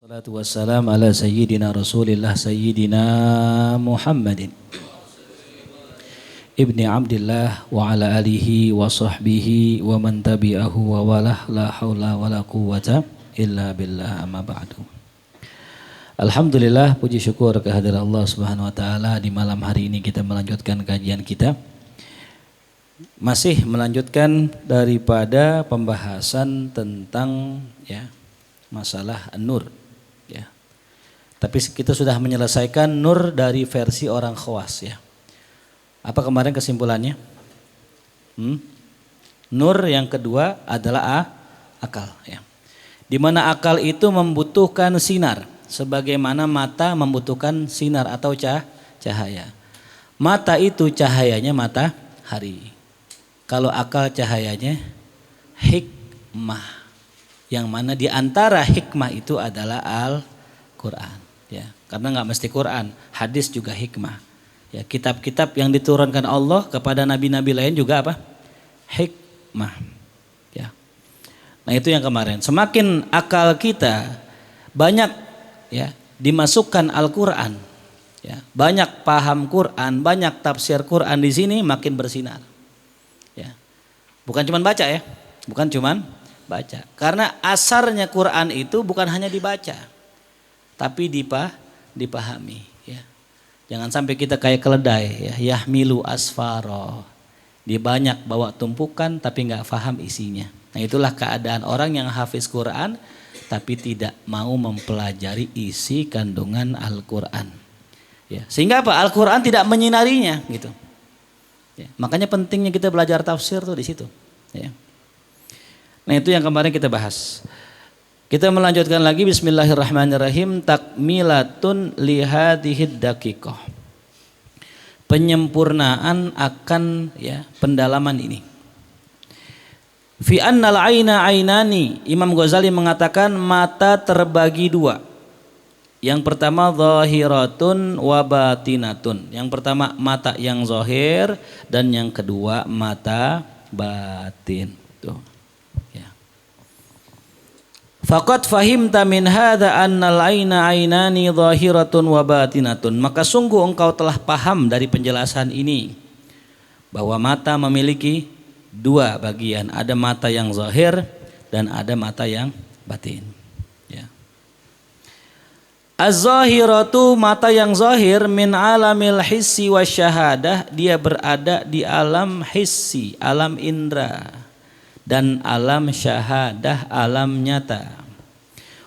Salatu wassalam ala sayyidina rasulillah sayyidina Muhammadin ibni Abdillah wa ala alihi wa sahbihi wa man tabi'ahu wa walah la hawla wa la quwwata illa billah amma ba'du. Alhamdulillah, puji syukur kehadirat Allah subhanahu wa ta'ala. Di malam hari ini kita melanjutkan kajian kita, masih melanjutkan daripada pembahasan tentang masalah nur. Tapi kita sudah menyelesaikan nur dari versi orang khawas ya. Apa kemarin kesimpulannya? Nur yang kedua adalah akal ya. Di mana akal itu membutuhkan sinar, sebagaimana mata membutuhkan sinar atau cahaya. Mata itu cahayanya matahari. Kalau akal cahayanya hikmah. Yang mana di antara hikmah itu adalah Al-Quran. Ya, karena nggak mesti Quran, hadis juga hikmah. Ya, kitab-kitab yang diturunkan Allah kepada nabi-nabi lain juga apa? Hikmah. Ya. Nah itu yang kemarin. Semakin akal kita banyak ya dimasukkan Al-Quran, ya, banyak paham Quran, banyak tafsir Quran di sini makin bersinar. Ya. Bukan cuman baca ya, bukan cuman baca. Karena asarnya Quran itu bukan hanya dibaca, tapi dipahami ya. Jangan sampai kita kayak keledai ya, yahmilu asfaro. Dia banyak bawa tumpukan tapi nggak paham isinya. Nah itulah keadaan orang yang hafiz Quran tapi tidak mau mempelajari isi kandungan Al-Quran. Ya, sehingga apa? Al-Quran tidak menyinarinya gitu. Ya, makanya pentingnya kita belajar tafsir tuh di situ. Ya. Nah itu yang kemarin kita bahas. Kita melanjutkan lagi, bismillahirrahmanirrahim, takmilatun lihadihid daqiqah. Penyempurnaan akan ya pendalaman ini. Fi annal aina ainani, Imam Ghazali mengatakan mata terbagi dua. Yang pertama zahiratun wa batinatun. Yang pertama mata yang zahir dan yang kedua mata batin. Tuh. Faqad fahimta min hadza annal aina ainani zahiratun wa batinatun. Maka sungguh engkau telah paham dari penjelasan ini bahwa mata memiliki dua bagian, ada mata yang zahir dan ada mata yang batin. Ya. Az-zahiratu, mata yang zahir, min alamil hissi wasyahadah, dia berada di alam hissi, alam indra, dan alam syahadah, alam nyata.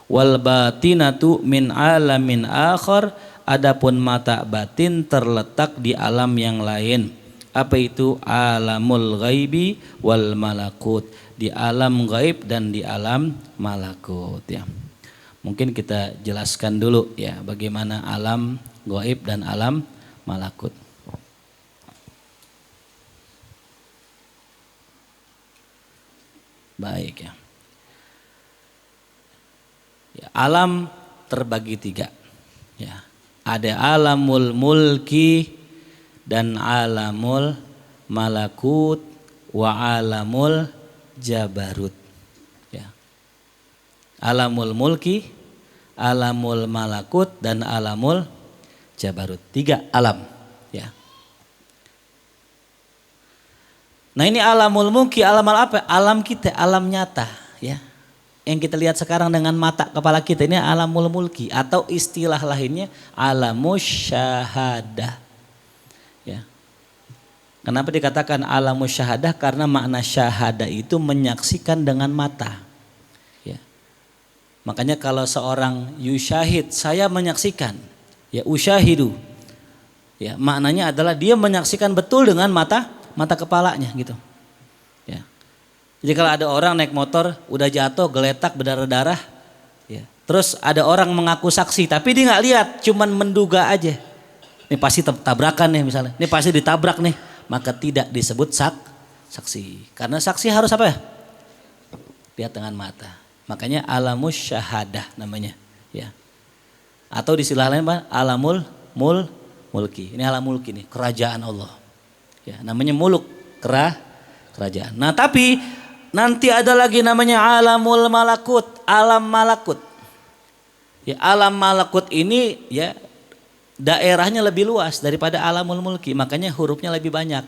Wal batinatu min alamin akhar, adapun mata batin terletak di alam yang lain. Apa itu? Alamul ghaibi wal malakut, di alam gaib dan di alam malakut ya. Mungkin kita jelaskan dulu ya bagaimana alam gaib dan alam malakut. Baik ya. Ya, alam terbagi tiga. Ya, ada alamul mulki dan alamul malakut wa alamul jabarut. Ya. Alamul mulki, alamul malakut dan alamul jabarut. Tiga alam. Ya. Nah ini alamul mulki, alam apa? Alam kita, alam nyata ya. Yang kita lihat sekarang dengan mata kepala kita ini alamul mulki, atau istilah lainnya alamus syahadah. Ya. Kenapa dikatakan alamus syahadah? Karena makna syahadah itu menyaksikan dengan mata. Ya. Makanya kalau seorang yusyahid, saya menyaksikan, ya usyahidu. Ya, maknanya adalah dia menyaksikan betul dengan mata kepalanya gitu. Ya. Jadi kalau ada orang naik motor udah jatuh geletak berdarah-darah, ya. Terus ada orang mengaku saksi tapi dia nggak lihat, cuman menduga aja. Ini pasti tabrakan nih misalnya, ini pasti ditabrak nih, maka tidak disebut saksi. Karena saksi harus apa ya? Lihat dengan mata. Makanya alamus syahadah namanya, ya. Atau di istilah lain apa? Alamul mulki. Ini alam mulki nih, kerajaan Allah. Ya, namanya muluk, kerajaan. Nah tapi nanti ada lagi namanya alamul malakut, alam malakut. Ya, alam malakut ini ya daerahnya lebih luas daripada alamul mulki, makanya hurufnya lebih banyak.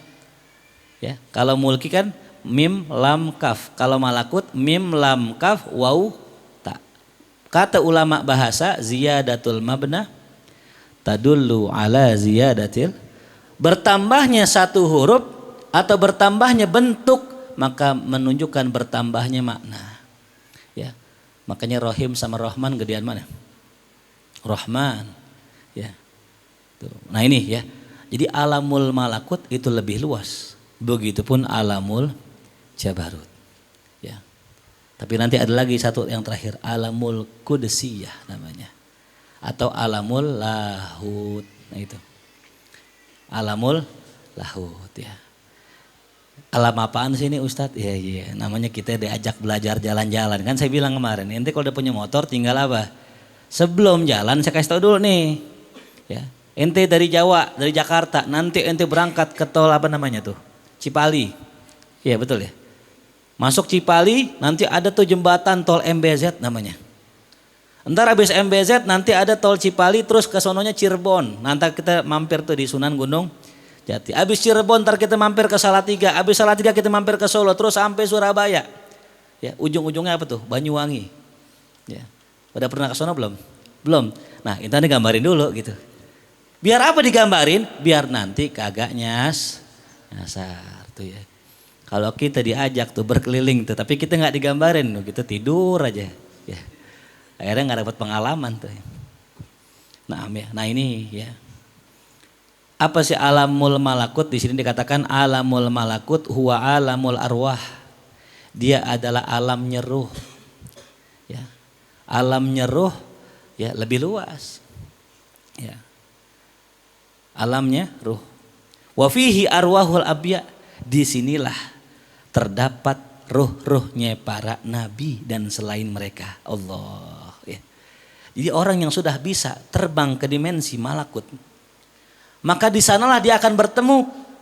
Ya, kalau mulki kan mim lam kaf, kalau malakut mim lam kaf waw ta. Kata ulama bahasa ziyadatul mabna tadullu ala ziyadatil, bertambahnya satu huruf atau bertambahnya bentuk maka menunjukkan bertambahnya makna. Ya. Makanya Rohim sama Rohman gedean mana? Rohman. Ya. Tuh. Nah ini ya. Jadi alamul malakut itu lebih luas. Begitupun alamul jabarut. Ya. Tapi nanti ada lagi satu yang terakhir, alamul kudsiyah namanya. Atau alamul lahut. Nah itu. Alamul lahut ya. Alam apaan sih ini Ustadz? Iya, namanya kita diajak belajar jalan-jalan. Kan saya bilang kemarin, ente kalau udah punya motor tinggal apa? Sebelum jalan saya kasih tahu dulu nih. Ya, ente dari Jawa, dari Jakarta, nanti ente berangkat ke tol apa namanya tuh? Cipali. Iya betul ya. Masuk Cipali, nanti ada tuh jembatan tol MBZ namanya. Ntar habis MBZ nanti ada tol Cipali terus ke sononya Cirebon. Nanti kita mampir tuh di Sunan Gunung Jati. Habis Cirebon ntar kita mampir ke Salatiga. Habis Salatiga kita mampir ke Solo terus sampai Surabaya. Ya, ujung-ujungnya apa tuh? Banyuwangi. Ya. Udah pernah ke sono belum? Belum. Nah, kita nih gambarin dulu gitu. Biar apa digambarin? Biar nanti kagak nyasar tuh ya. Kalau kita diajak tuh berkeliling tuh, tapi kita nggak digambarin, kita tidur aja. Ya. Akhirnya nggak dapat pengalaman tuh. Nah, ya. Nah ini ya. Apa sih alamul malakut? Di sini dikatakan alamul malakut huwa alamul arwah. Dia adalah alamnya ruh. Ya. Alamnya ruh ya lebih luas. Ya. Alamnya ruh. Wa fihi arwahul abya. Disinilah terdapat ruh-ruhnya para nabi dan selain mereka. Allah. Ya. Jadi orang yang sudah bisa terbang ke dimensi malakut, maka di sanalah dia akan bertemu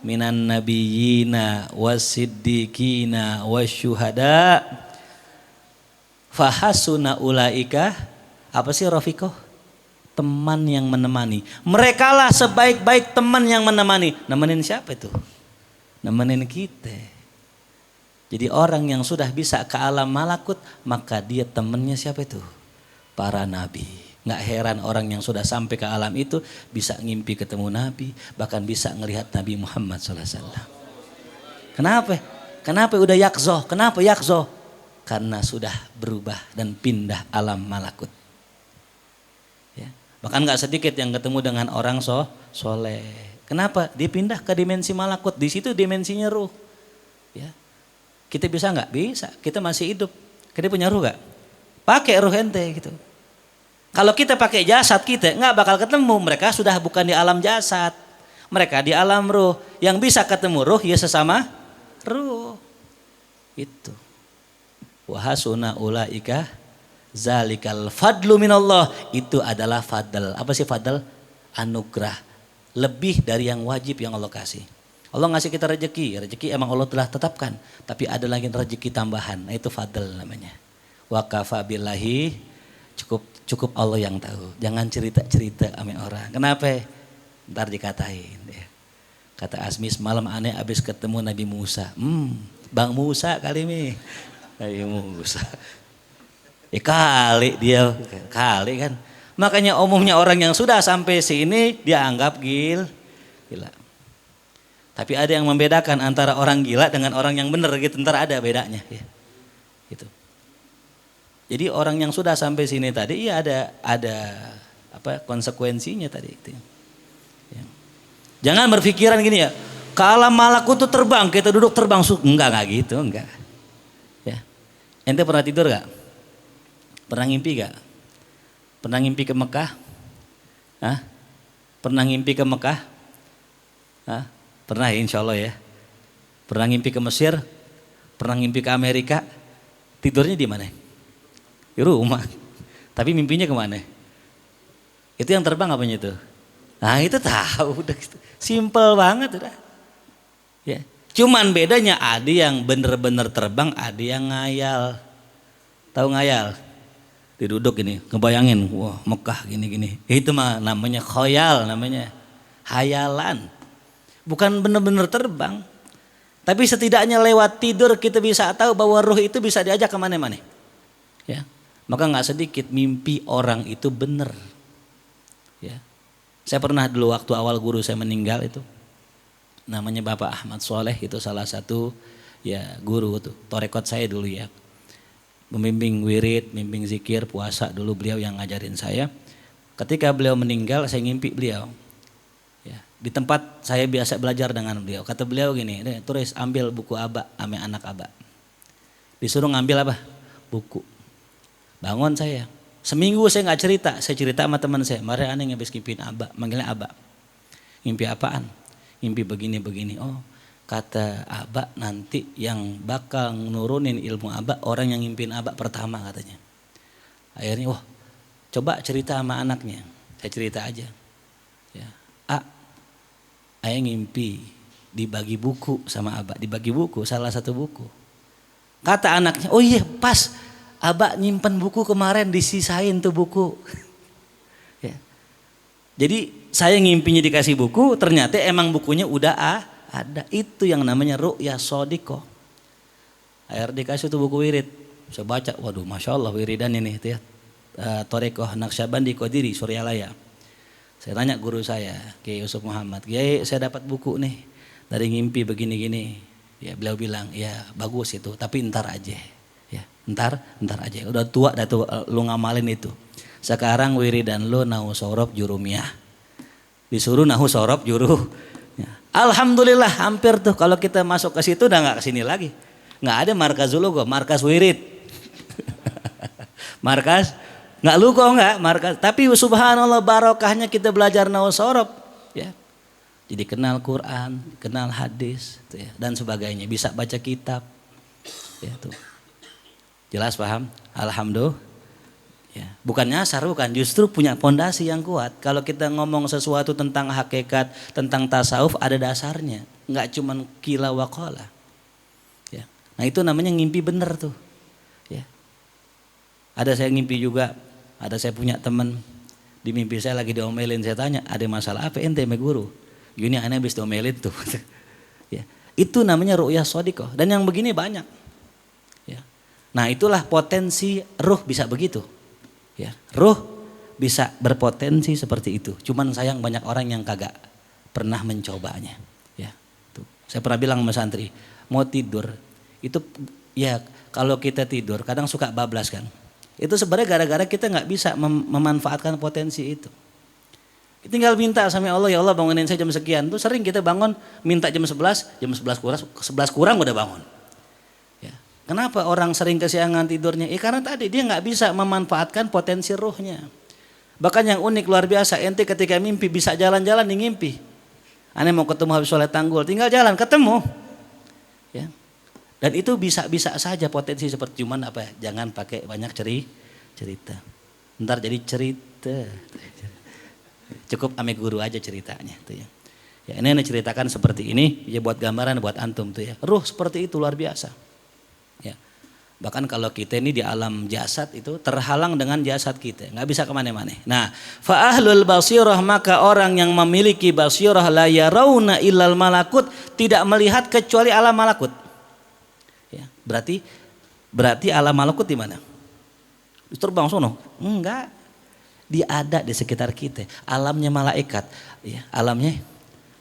minan nabiyina wasiddiqina wasyuhada fahasuna ulaika, apa sih Rafiqoh? Teman yang menemani. Merekalah sebaik-baik teman yang menemani. Nemenin siapa itu? Nemenin kita. Jadi orang yang sudah bisa ke alam malakut, maka dia temannya siapa itu? Para nabi. Nggak heran orang yang sudah sampai ke alam itu bisa ngimpi ketemu Nabi, bahkan bisa ngelihat Nabi Muhammad SAW. Kenapa? Kenapa udah yakzoh? Kenapa yakzoh? Karena sudah berubah dan pindah alam malakut. Ya. Bahkan nggak sedikit yang ketemu dengan orang soleh. Kenapa? Dia pindah ke dimensi malakut. Di situ dimensinya ruh. Ya. Kita bisa nggak? Bisa. Kita masih hidup. Kita punya ruh nggak? Pakai ruh ente gitu. Kalau kita pakai jasad kita nggak bakal ketemu. Mereka sudah bukan di alam jasad. Mereka di alam ruh. Yang bisa ketemu ruh ya sesama ruh. Itu. Wahasuna ulaika zalikal fadlu minallah. Itu adalah fadl. Apa sih fadl? Anugerah. Lebih dari yang wajib yang Allah kasih. Allah ngasih kita rezeki. Rezeki emang Allah telah tetapkan. Tapi ada lagi rezeki tambahan. Nah itu fadl namanya. Wa kafa billahi, cukup Allah yang tahu. Jangan cerita-cerita sama orang. Kenapa? Ntar dikatain. Kata Asmis malam aneh abis ketemu Nabi Musa. Bang Musa kali ini. Nabi Musa. Kali dia. Kali kan. Makanya umumnya orang yang sudah sampai sini dianggap gila. Tapi ada yang membedakan antara orang gila dengan orang yang benar gitu. Ntar ada bedanya. Ya. Gitu. Jadi orang yang sudah sampai sini tadi ya ada apa konsekuensinya tadi itu. Ya. Jangan berpikiran gini ya, kalau malakut itu terbang, kita duduk terbang, enggak gitu, enggak. Ya. Ente pernah tidur gak? Pernah ngimpi gak? Pernah ngimpi ke Mekah? Hah? Pernah ngimpi ke Mekah? Hah? Pernah ya insya Allah ya. Pernah ngimpi ke Mesir? Pernah ngimpi ke Amerika? Tidurnya di mana? Di rumah. Tapi mimpinya kemana? Itu yang terbang apanya itu? Nah itu tahu. Udah simple banget udah. Ya. Cuman bedanya ada yang bener-bener terbang, ada yang ngayal. Tahu ngayal? Diduduk gini, ngebayangin, wah Mekah gini-gini. Itu mah namanya khoyal, namanya hayalan. Bukan benar-benar terbang. Tapi setidaknya lewat tidur kita bisa tahu bahwa ruh itu bisa diajak kemana-mana. Ya, maka nggak sedikit mimpi orang itu benar. Ya, saya pernah dulu waktu awal guru saya meninggal itu, namanya Bapak Ahmad Soleh, itu salah satu ya guru tuh, torekot saya dulu ya. Membimbing wirid, membimbing zikir, puasa dulu beliau yang ngajarin saya. Ketika beliau meninggal saya ngimpi beliau. Ya, di tempat saya biasa belajar dengan beliau. Kata beliau gini, tulis ambil buku aba, ame anak aba. Disuruh ngambil apa? Buku. Bangun saya. Seminggu saya nggak cerita, saya cerita sama teman saya. Mari aneh habis ngimpiin aba, manggilnya aba. Ngimpi apaan? Ngimpi begini-begini. Oh, kata Aba nanti yang bakal nurunin ilmu Aba orang yang ngimpin Aba pertama katanya. Akhirnya wah coba cerita sama anaknya. Saya cerita aja. Ya, ayah ngimpi dibagi buku sama Aba. Dibagi buku, salah satu buku. Kata anaknya, oh iya pas Aba nyimpen buku kemarin disisain tuh buku. Ya. Jadi saya ngimpinya dikasih buku, ternyata emang bukunya udah ada. Itu yang namanya ru'ya shodiqah. Akhirnya dikasih tuh buku wirid. Saya baca, waduh Masya Allah wiridan ini ya. Torekoh Naqsyabandi Qadiri Suryalaya. Saya tanya guru saya, Kiai Yusuf Muhammad, Kiai saya dapat buku nih dari ngimpi begini-gini. Ya beliau bilang, ya bagus itu, tapi ntar aja. Ya, ntar aja. Udah tua, dah tuh lu ngamalin itu. Sekarang wiridan lu nahu sorob jurumiyah. Disuruh nahu sorob juru. Ya. Alhamdulillah hampir tuh kalau kita masuk ke situ udah nggak kesini lagi. Nggak ada markas lugo, markas wirid. Markas nggak lugo nggak markas. Tapi subhanallah barokahnya kita belajar nahu sorob. Ya. Jadi kenal Quran, kenal hadis, tuh ya, dan sebagainya. Bisa baca kitab. Ya, tuh. Jelas paham? Alhamdulillah. Ya, bukan nyasar, bukan, justru punya pondasi yang kuat. Kalau kita ngomong sesuatu tentang hakikat, tentang tasawuf ada dasarnya, nggak cuman kila waqala. Ya. Nah itu namanya ngimpi bener tuh. Ya. Ada saya ngimpi juga, ada saya punya teman di mimpi saya lagi diomelin, saya tanya ada masalah apa ente sama guru? Gini aneh habis diomelin tuh. Ya. Itu namanya ru'yah shodiqah dan yang begini banyak. Ya. Nah itulah potensi ruh bisa begitu. Ya, ruh bisa berpotensi seperti itu. Cuman sayang banyak orang yang kagak pernah mencobanya. Ya, tuh. Saya pernah bilang sama santri, mau tidur itu ya kalau kita tidur kadang suka bablas kan. Itu sebenarnya gara-gara kita nggak bisa memanfaatkan potensi itu. Tinggal minta sama Allah, ya Allah bangunin saya jam sekian. Tuh sering kita bangun minta jam 11 kurang udah bangun. Kenapa orang sering kesiangan tidurnya? Karena tadi dia nggak bisa memanfaatkan potensi ruhnya. Bahkan yang unik luar biasa, ente ketika mimpi bisa jalan-jalan di mimpi. Aneh mau ketemu habis sholat tanggul, tinggal jalan ketemu. Ya. Dan itu bisa saja potensi seperti cuman apa? Jangan pakai banyak cerita. Ntar jadi cerita. Cukup ame guru aja ceritanya tuh ya. Ya ini ceritakan seperti ini, ya buat gambaran buat antum tuh ya. Ruh seperti itu luar biasa. Ya. Bahkan kalau kita ini di alam jasad itu terhalang dengan jasad kita, nggak bisa kemana-mana. Nah, fa ahlul basirah maka orang yang memiliki basirah la yarawna illal malakut, tidak melihat kecuali alam malakut. Ya, berarti alam malakut di mana? Terbang sono? Enggak. Dia ada di sekitar kita. Alamnya malaikat, ya, alamnya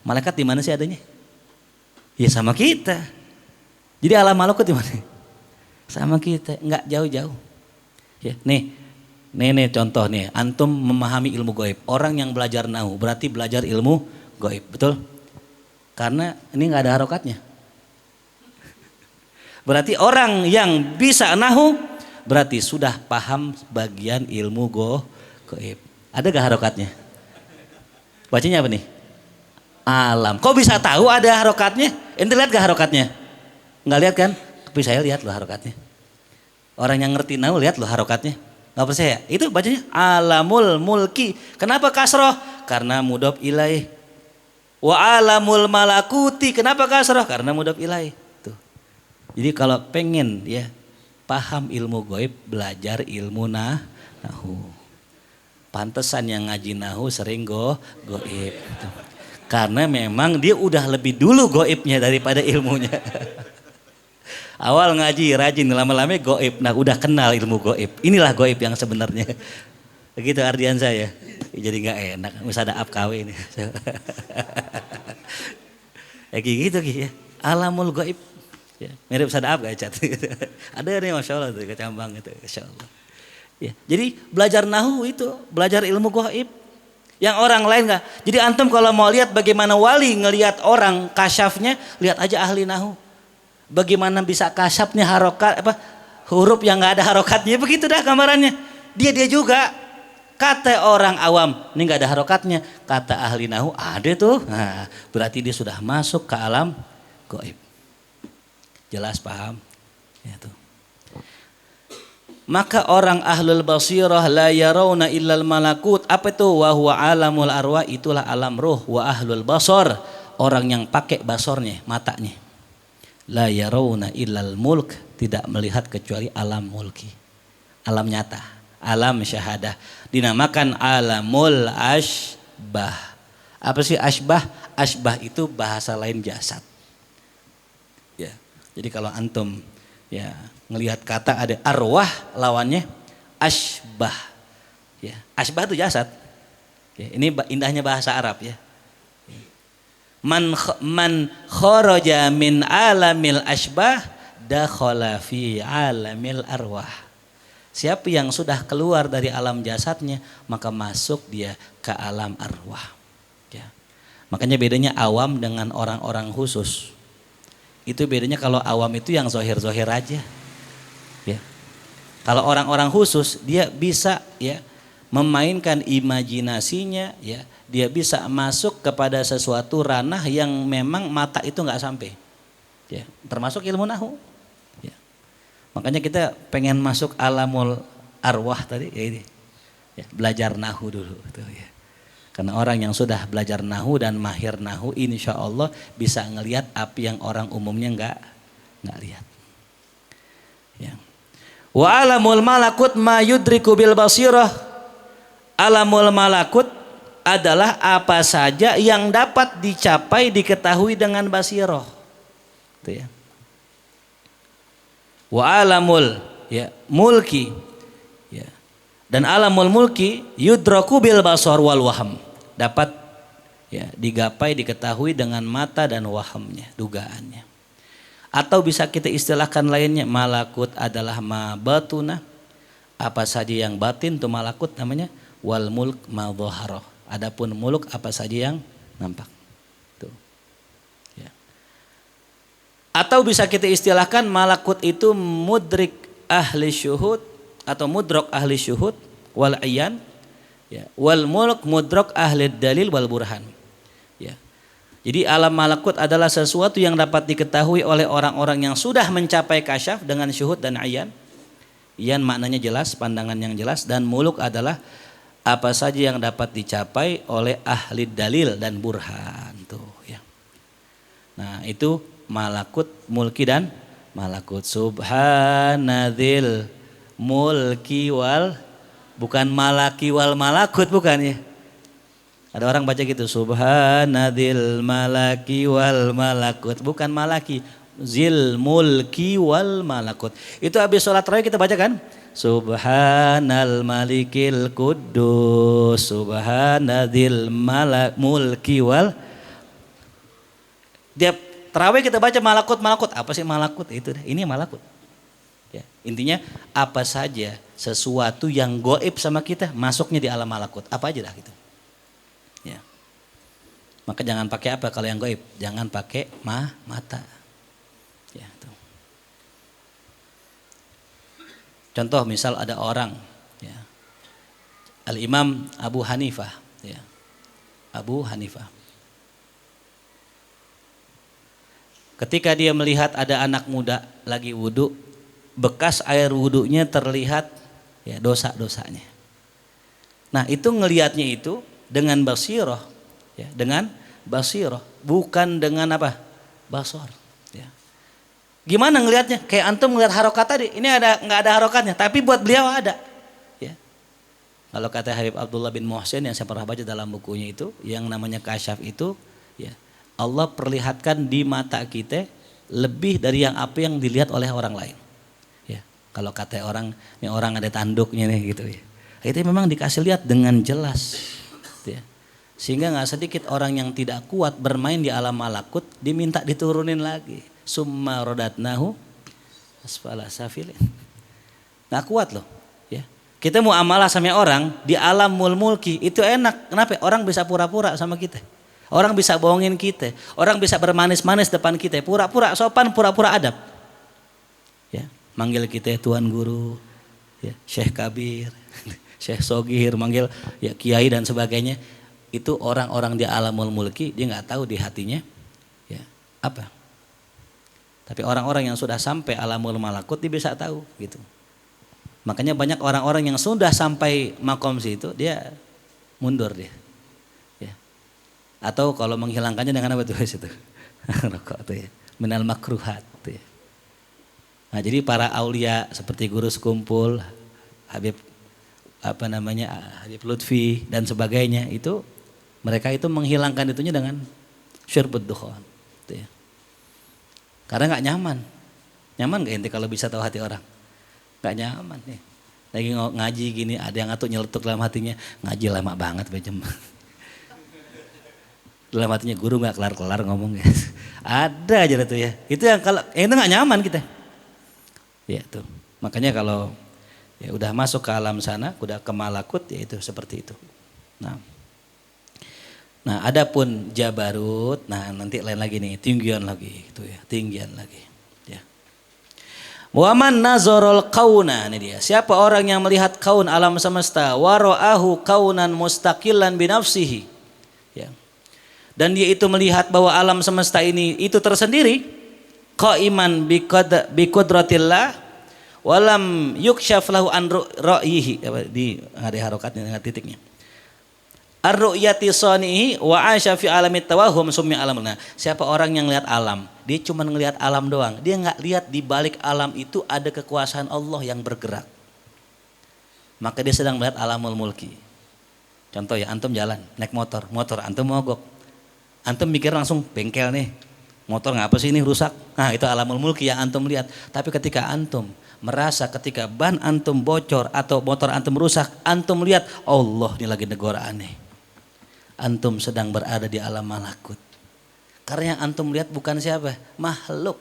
malaikat di mana sih adanya? Ya sama kita. Jadi alam malakut di mana? Sama kita, nggak jauh-jauh. Ya, nih contoh nih, antum memahami ilmu gaib. Orang yang belajar nahu berarti belajar ilmu gaib, betul? Karena ini nggak ada harokatnya. Berarti orang yang bisa nahu berarti sudah paham bagian ilmu gaib. Ada gak harokatnya? Bacanya apa nih? Alam. Kok bisa tahu ada harokatnya? Ente lihat gak harokatnya? Nggak lihat kan? Tapi saya lihat loh harokatnya. Orang yang ngerti nahu lihat loh harokatnya. Gak percaya? Itu bacanya alamul mulki. Kenapa kasroh? Karena mudhof ilaih. Wa alamul malakuti. Kenapa kasroh? Karena mudhof ilaih. Tuh. Jadi kalau pengen ya paham ilmu gaib, belajar ilmu nahu. Pantesan yang ngaji nahu sering gaib. Karena memang dia udah lebih dulu gaibnya daripada ilmunya. Awal ngaji rajin, lama-lama gaib. Nah udah kenal ilmu gaib. Inilah gaib yang sebenarnya. Begitu artian saya. Jadi nggak enak. Misalnya ada APKW ini. Kayak gitu ya. Alamul gaib. Ya, mirip sadap gak cat. Ada nih masya Allah tuh kecambang itu, masya Allah. Ya, jadi belajar nahu itu belajar ilmu gaib yang orang lain nggak. Jadi antum kalau mau lihat bagaimana wali ngelihat orang kasyafnya, lihat aja ahli nahu. Bagaimana bisa kasyafnya harokat huruf yang nggak ada harokatnya, begitu dah gambarannya. Dia juga kata orang awam ini nggak ada harokatnya, kata ahli nahu ada tuh. Nah, berarti dia sudah masuk ke alam gaib. Jelas paham? Ya, tuh. Maka orang ahlul basirah la yarawna illal malakut. Apa itu? Wa huwa alamul arwah, itulah alam ruh. Wa ahlul basar, orang yang pakai basornya, matanya. La yarawna illal mulk, tidak melihat kecuali alam mulki. Alam nyata, alam syahadah. Dinamakan alamul asbah. Apa sih asbah? Asbah itu bahasa lain jasad. Ya. Jadi kalau antum ya ngelihat kata ada arwah, lawannya asbah. Ya, asbah itu jasad. Ya, ini indahnya bahasa Arab ya. Man kharaja min alamil asbah dakhala fi alamil arwah. Siapa yang sudah keluar dari alam jasadnya maka masuk dia ke alam arwah. Ya. Makanya bedanya awam dengan orang-orang khusus. Itu bedanya, kalau awam itu yang zohir-zohir aja. Ya. Kalau orang-orang khusus dia bisa ya memainkan imajinasinya, ya dia bisa masuk kepada sesuatu ranah yang memang mata itu nggak sampai. Ya. Termasuk ilmu nahu. Ya. Makanya kita pengen masuk alamul arwah tadi ya ini. Ya, belajar nahu dulu tuh ya. Karena orang yang sudah belajar nahu dan mahir nahu, insya Allah bisa ngelihat apa yang orang umumnya nggak lihat. Ya. Wa alamul malakut ma yudriku bil basirah. Alamul malakut adalah apa saja yang dapat dicapai, diketahui dengan basirah. Itu ya. Wa alamul ya mulki. Ya. Dan alamul mulki yudraku bil basar wal waham, dapat ya digapai, diketahui dengan mata dan wahamnya, dugaannya. Atau bisa kita istilahkan lainnya, malakut adalah ma batuna, apa saja yang batin itu malakut namanya, wal mulk ma dhahara, adapun mulk apa saja yang nampak. Tuh. Ya. Atau bisa kita istilahkan malakut itu mudrik ahli syuhud atau mudrok ahli syuhud wal ayan, ya, wal mulk mudrok ahli dalil wal burhan. Ya. Jadi alam malakut adalah sesuatu yang dapat diketahui oleh orang-orang yang sudah mencapai kasyaf dengan syuhud dan ayan. Ayan maknanya jelas, pandangan yang jelas, dan muluk adalah apa saja yang dapat dicapai oleh ahli dalil dan burhan. Tuh, ya. Nah itu malakut, mulki dan malakut. Subhanadzil mulki wal, bukan malaki wal malakut, bukan ya. Ada orang baca gitu, subhanadzil malaki wal malakut, bukan malaki, zil mulki wal malakut. Itu habis sholat tarawih kita baca kan, subhanal malikil kudus, subhanadzil mulki wal. Tiap tarawih kita baca malakut, malakut. Apa sih malakut? Itu deh, ini malakut. Ya, intinya apa saja sesuatu yang goib sama kita masuknya di alam malakut, apa aja dah gitu. Ya. Maka jangan pakai apa kalau yang goib, jangan pakai mata. Ya, tuh. Contoh misal ada orang, ya, Al-Imam Abu Hanifah, ya, Abu Hanifah. Ketika dia melihat ada anak muda lagi wudhu, bekas air wudhunya terlihat ya dosa-dosanya. Nah itu ngelihatnya itu dengan basirah, ya, dengan basirah, bukan dengan apa? Basar. Ya. Gimana ngelihatnya? Kayak antum ngelihat harokat tadi. Ini nggak ada harokatnya, tapi buat beliau ada. Ya. Kalau kata Habib Abdullah bin Muhsin yang saya pernah baca dalam bukunya itu, yang namanya kasyaf itu, ya Allah perlihatkan di mata kita lebih dari apa yang dilihat oleh orang lain. Ya. Kalau kata orang, ini orang ada tanduknya nih gitu ya. Itu memang dikasih lihat dengan jelas. Ya. Sehingga nggak sedikit orang yang tidak kuat bermain di alam malakut diminta diturunin lagi. Summa rodatnahu asfala safilin. Nggak kuat loh. Ya. Kita mau amalah sama orang di alam mulki itu enak. Kenapa? Orang bisa pura-pura sama kita. Orang bisa bohongin kita. Orang bisa bermanis-manis depan kita. Pura-pura sopan, pura-pura adab. Ya. Manggil kita Tuan Guru, ya, Syekh Kabir, Syekh Sogir, manggil ya Kiai dan sebagainya. Itu orang-orang di alamul mulki dia nggak tahu di hatinya ya apa. Tapi orang-orang yang sudah sampai alamul malakut dia bisa tahu gitu. Makanya banyak orang-orang yang sudah sampai makom situ dia mundur dia. Ya. Atau kalau menghilangkannya dengan apa tuh situ? Rokok tuh ya. Minal makruhat tuh ya. Nah, jadi para aulia seperti Guru Sekumpul, Habib Habib Lutfi dan sebagainya itu mereka itu menghilangkan itunya dengan syurbud dukhan. Gitu ya. Karena nggak nyaman. Nyaman gak ente kalau bisa tahu hati orang? Nggak nyaman nih. Lagi ngaji gini ada yang atuh nyeletuk dalam hatinya, ngaji lama banget bejem. Dalam hatinya guru nggak kelar-kelar ngomong ya. Ada aja tuh ya. Itu yang kalau itu nggak nyaman kita. Ya tuh. Makanya kalau ya udah masuk ke alam sana, udah ke malakut ya itu seperti itu. Nah, adapun jabarut, nah nanti lain lagi nih, tinggian lagi gitu ya, tinggian lagi. Ya. Wa man nazarul kauna, ini dia. Siapa orang yang melihat kaun alam semesta, wara'ahu kaunan mustaqilan binafsihi. Ya. Dan dia itu melihat bahwa alam semesta ini itu tersendiri, qaiman biqudratillah walam yukshaf lahu an ra'yihi, di ada harokatnya dengan titiknya. Ar-ru'yati sanihi wa 'asha fi alamit tawahhum summi alamna. Siapa orang yang lihat alam, dia cuma ngelihat alam doang. Dia enggak lihat di balik alam itu ada kekuasaan Allah yang bergerak. Maka dia sedang melihat alamul mulki. Contoh ya, antum jalan, naik motor antum mogok. Antum mikir langsung bengkel nih. Motor ngapa sih ini rusak? Nah, itu alamul mulki yang antum lihat. Tapi ketika antum merasa ketika ban antum bocor atau motor antum rusak, antum lihat Allah ini lagi negara aneh. Antum sedang berada di alam malakut. Karena yang antum lihat bukan siapa? Makhluk.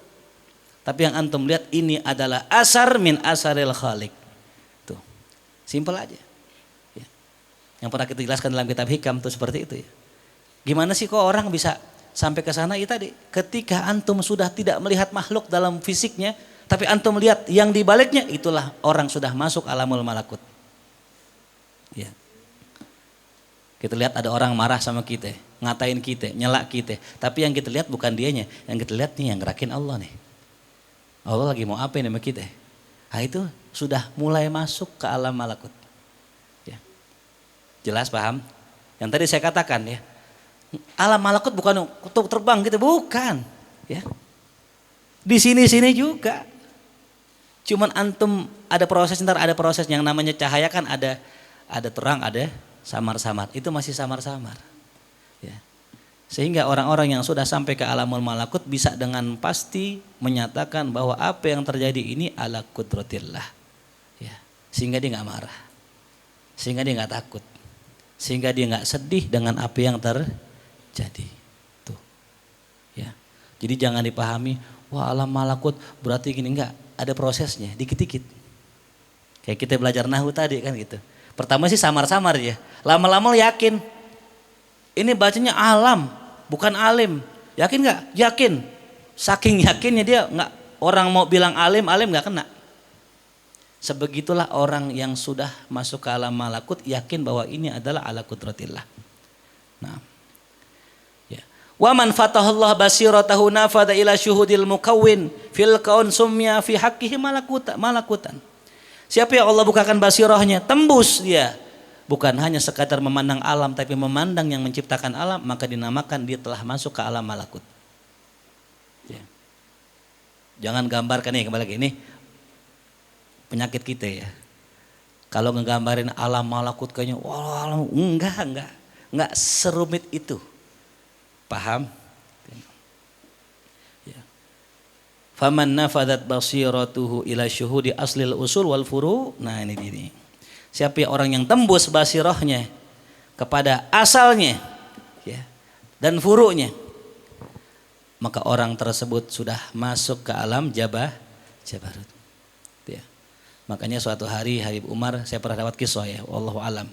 Tapi yang antum lihat ini adalah asar min asaril khaliq. Tuh. Simpel aja. Ya. Yang pernah kita jelaskan dalam kitab Hikam tuh seperti itu ya. Gimana sih kok orang bisa sampai ke sana? Itu tadi. Ketika antum sudah tidak melihat makhluk dalam fisiknya, tapi antum lihat yang di baliknya, itulah orang sudah masuk alamul malakut. Ya. Kita lihat ada orang marah sama kita, ngatain kita, nyelak kita. Tapi yang kita lihat bukan dianya, yang kita lihat nih yang gerakin Allah nih. Allah lagi mau apa ini sama kita? Nah itu sudah mulai masuk ke alam malakut. Ya. Jelas paham? Yang tadi saya katakan ya, alam malakut bukan untuk terbang gitu, bukan. Ya. Di sini-sini juga. Cuman antum ada proses, ntar ada proses yang namanya cahaya kan ada terang, ada samar-samar, itu masih samar-samar. Ya. Sehingga orang-orang yang sudah sampai ke alamul malakut bisa dengan pasti menyatakan bahwa apa yang terjadi ini ala qudratillah. Ya. Sehingga dia nggak marah, sehingga dia nggak takut, sehingga dia nggak sedih dengan apa yang terjadi. Tuh. Ya. Jadi jangan dipahami, wah alam malakut berarti gini, enggak, ada prosesnya, dikit-dikit. Kayak kita belajar nahwu tadi kan gitu. Pertama sih samar-samar ya. Lama-lama yakin. Ini bacanya alam, bukan alim. Yakin nggak? Yakin. Saking yakinnya dia nggak, orang mau bilang alim nggak kena. Sebegitulah orang yang sudah masuk ke alam malakut yakin bahwa ini adalah ala qudratillah. Nah. Ya. Wa man fatahallah basiratahu nafada ila syuhudil mukawwin fil kaun sumya fi haqqihi malakutan. Siapa yang Allah bukakan basirahnya, tembus dia. Bukan hanya sekadar memandang alam, tapi memandang yang menciptakan alam, maka dinamakan dia telah masuk ke alam malakut. Ya. Jangan gambarkan nih, kembali lagi ini penyakit kita ya. Kalau ngegambarin alam malakut kayaknya wah enggak serumit itu. Paham? Ya. Faman nafadat basiratuhu ila syuhudi aslil usul wal furu. Nah ini gini. Siapa orang yang tembus basirahnya kepada asalnya ya, dan furu'nya, maka orang tersebut sudah masuk ke alam jabarut. Ya. Makanya suatu hari Habib Umar, saya pernah dapat kisah ya, wallahu alam.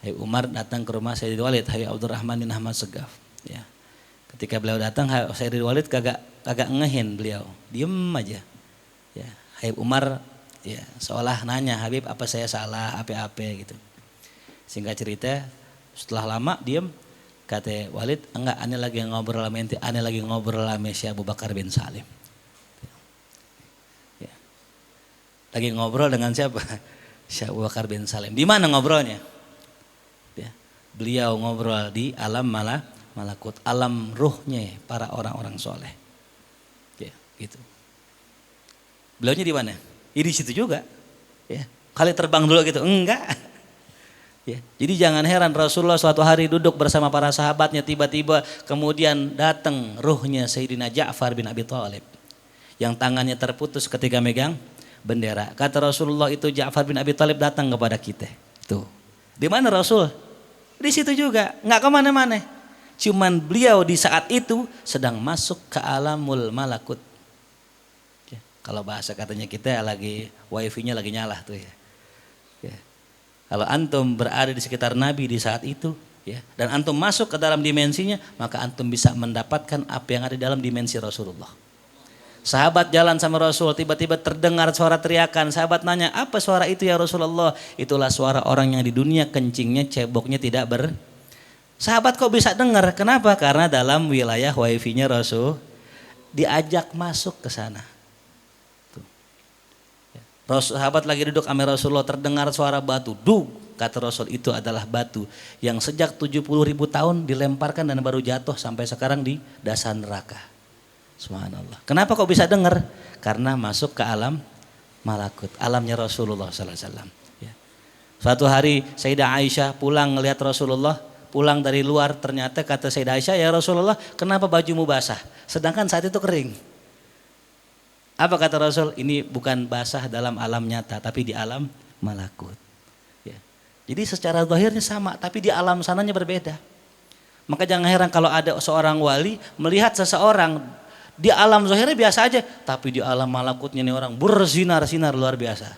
Habib Umar datang ke rumah Sayyidul Walid, Habib Abdurrahman bin Ahmad Segaf. Ya. Ketika beliau datang, Sayyidul Walid kagak ngehin beliau, diem aja. Ya. Habib Umar ya seolah nanya, Habib apa saya salah, apa-apa gitu. Singkat cerita, setelah lama diem, kata Walid, enggak, ane lagi ngobrol sama Syekh Abu Bakar bin Salim. Ya. Lagi ngobrol dengan siapa? Syekh Abu Bakar bin Salim. Di mana ngobrolnya? Ya. Beliau ngobrol di alam malakut, alam ruhnya para orang-orang soleh. Ya, gitu. Beliaunya di mana? Ya, di situ juga. Ya. Kali terbang dulu gitu? Enggak. Ya, jadi jangan heran Rasulullah suatu hari duduk bersama para sahabatnya, tiba-tiba kemudian datang ruhnya Sayyidina Ja'far bin Abi Thalib yang tangannya terputus ketika megang bendera. Kata Rasulullah, itu Ja'far bin Abi Thalib datang kepada kita. Tuh, di mana Rasul? Di situ juga, nggak kemana-mana. Cuman beliau di saat itu sedang masuk ke alamul malakut. Ya, kalau bahasa katanya kita lagi wifi-nya lagi nyala tuh ya. Ya. Kalau antum berada di sekitar Nabi di saat itu, ya, dan antum masuk ke dalam dimensinya, maka antum bisa mendapatkan apa yang ada di dalam dimensi Rasulullah. Sahabat jalan sama Rasul, tiba-tiba terdengar suara teriakan. Sahabat nanya, apa suara itu ya Rasulullah? Itulah suara orang yang di dunia kencingnya, ceboknya tidak Sahabat kok bisa dengar? Kenapa? Karena dalam wilayah wifi-nya Rasul diajak masuk ke sana. Sahabat lagi duduk sama Rasulullah, terdengar suara batu, dug, kata Rasul, itu adalah batu yang sejak 70.000 tahun dilemparkan dan baru jatuh sampai sekarang di dasar neraka. Subhanallah. Kenapa kok bisa dengar? Karena masuk ke alam malakut, alamnya Rasulullah SAW. Ya. Suatu hari Sayyidah Aisyah pulang ngelihat Rasulullah, pulang dari luar, ternyata kata Sayyidah Aisyah, ya Rasulullah, kenapa bajumu basah? Sedangkan saat itu kering. Apa kata Rasul? Ini bukan basah dalam alam nyata, tapi di alam malakut. Ya. Jadi secara zahirnya sama, tapi di alam sananya berbeda. Maka jangan heran kalau ada seorang wali melihat seseorang di alam zahirnya biasa aja, tapi di alam malakutnya ini orang bersinar-sinar luar biasa.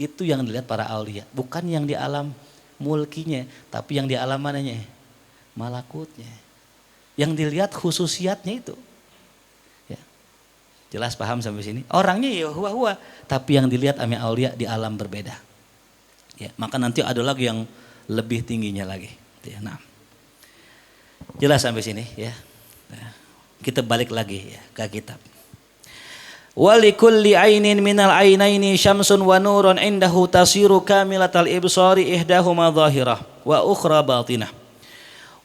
Itu yang dilihat para aulia, bukan yang di alam mulkinya, tapi yang di alam mananya? Malakutnya. Yang dilihat khususiatnya itu. Jelas paham sampai sini? Orangnya ya huwa-huwa, tapi yang dilihat sama aulia di alam berbeda. Ya, maka nanti ada lagi yang lebih tingginya lagi. Ya, nah. Jelas sampai sini ya. Nah, kita balik lagi ya ke kitab. Walikulli ainin minal ainaini syamsun wa nurun indahu tasiru kamilatal ibsari ihdahuma zahirah wa ukhra batinah.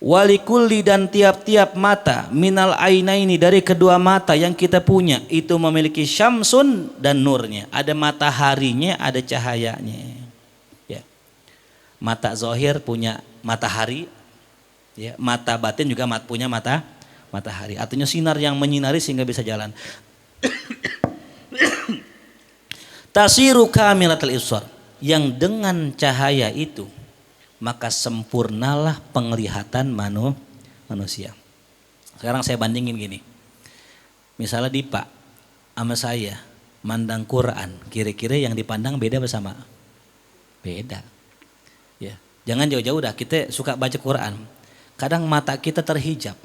Walikulli, dan tiap-tiap mata minal ainaini, dari kedua mata yang kita punya itu memiliki syamsun dan nurnya. Ada mataharinya, ada cahayanya. Ya. Mata zahir punya matahari, ya. Mata batin juga punya matahari. Artinya sinar yang menyinari sehingga bisa jalan. Tasiru kamilatul ibsar, yang dengan cahaya itu maka sempurnalah penglihatan manusia. Sekarang saya bandingin gini. Misalnya Dipa sama saya mandang Quran, kira-kira yang dipandang beda bersama? Beda. Ya, jangan jauh-jauh dah, kita suka baca Quran. Kadang mata kita terhijab.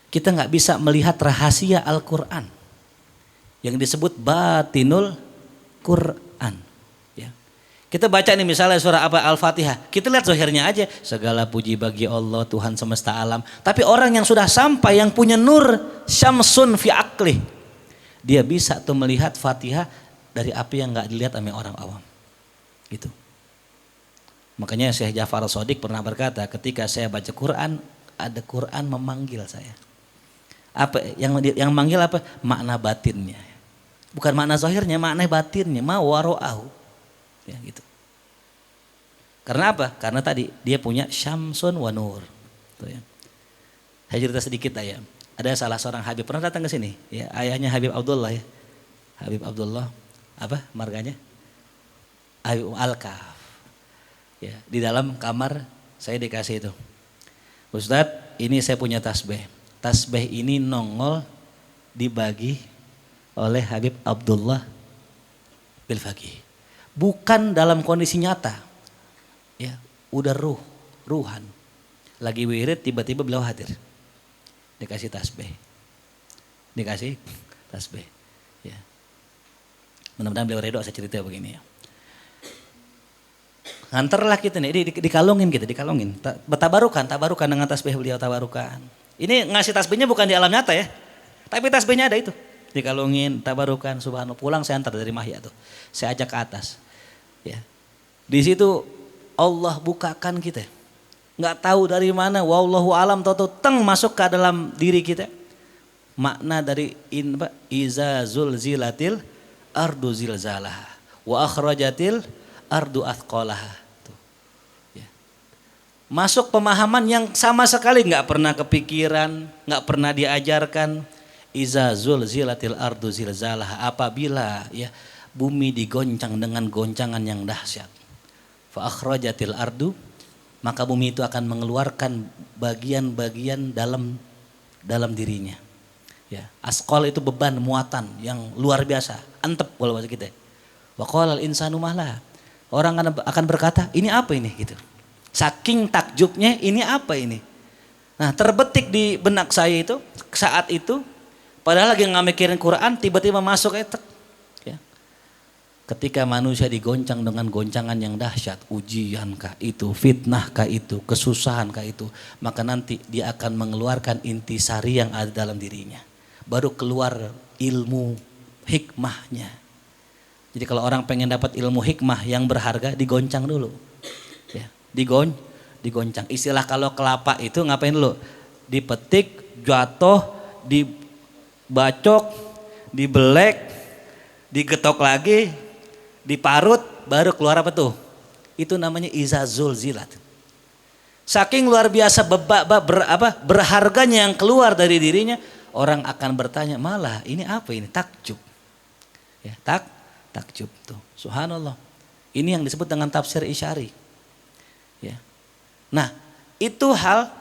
Kita nggak bisa melihat rahasia Al-Quran. Yang disebut batinul Quran. Kita baca nih misalnya surah apa Al-Fatihah, kita lihat zahirnya aja, segala puji bagi Allah Tuhan semesta alam. Tapi orang yang sudah sampai, yang punya nur syamsun fi aqlih, dia bisa tuh melihat Fatihah dari apa yang nggak dilihat sama orang awam. Gitu. Makanya Syekh Ja'far Shadiq pernah berkata, ketika saya baca Quran, ada Quran memanggil saya. Apa yang manggil apa? Makna batinnya. Bukan makna zahirnya, makna batinnya, ma wara'ahu. Ya gitu. Karena apa? Karena tadi dia punya syamsun wa nur. Tuh ya. Saya cerita sedikit ya. Ada salah seorang Habib pernah datang ke sini, ya, ayahnya Habib Abdullah ya. Habib Abdullah apa marganya? Habib Al-Kaf. Ya, di dalam kamar saya dikasih itu. Ustadz, ini saya punya tasbih. Tasbih ini nongol dibagi oleh Habib Abdullah bil Faqih. Bukan dalam kondisi nyata. Ya, udah ruhan. Lagi wirid tiba-tiba beliau hadir. Dikasih tasbih. Dikasih tasbih. Ya. Mudah-mudahan beliau ridho saya cerita begini ya. Nganterlah kita nih, dikalungin gitu, dikalungin. Tabarukan dengan tasbih beliau, tabarukan. Ini ngasih tasbihnya bukan di alam nyata ya. Tapi tasbihnya ada itu. Dikalungin, tabarukan, subhanallah. Pulang saya antar dari Mahya tuh. Saya ajak ke atas. Ya. Di situ Allah bukakan kita. Nggak tahu dari mana, wallahu alam, tahu teng masuk ke dalam diri kita. Makna dari iza zulzilatil ardu zilzalaha wa akhrajatil ardu athqalaha. Masuk pemahaman yang sama sekali nggak pernah kepikiran, nggak pernah diajarkan. Iza zulzilatil ardu zilzalaha, apabila ya bumi digoncang dengan goncangan yang dahsyat. Fa akhrajatil ardu, maka bumi itu akan mengeluarkan bagian-bagian dalam dirinya. Ya, asqal itu beban, muatan yang luar biasa, antep kalau bahasa kita. Wa qalal insanu mahla. Orang akan berkata, ini apa ini gitu. Saking takjubnya, ini apa ini? Nah, terbetik di benak saya itu saat itu, padahal lagi nggak mikirin Quran, tiba-tiba masuk ya. Ketika manusia digoncang dengan goncangan yang dahsyat, ujiankah itu, fitnahkah itu, kesusahankah itu, maka nanti dia akan mengeluarkan intisari yang ada dalam dirinya. Baru keluar ilmu hikmahnya. Jadi kalau orang pengen dapat ilmu hikmah yang berharga, digoncang dulu. Ya, digoncang. Istilah kalau kelapa itu ngapain dulu? Dipetik, jatuh, dibacok, dibelek, digetok lagi, diparut, baru keluar apa tuh? Itu namanya izazul zilat. Saking luar biasa berharganya yang keluar dari dirinya, orang akan bertanya, malah ini apa ini? Takjub. Ya, takjub tuh. Subhanallah. Ini yang disebut dengan tafsir isyari. Ya. Nah, itu hal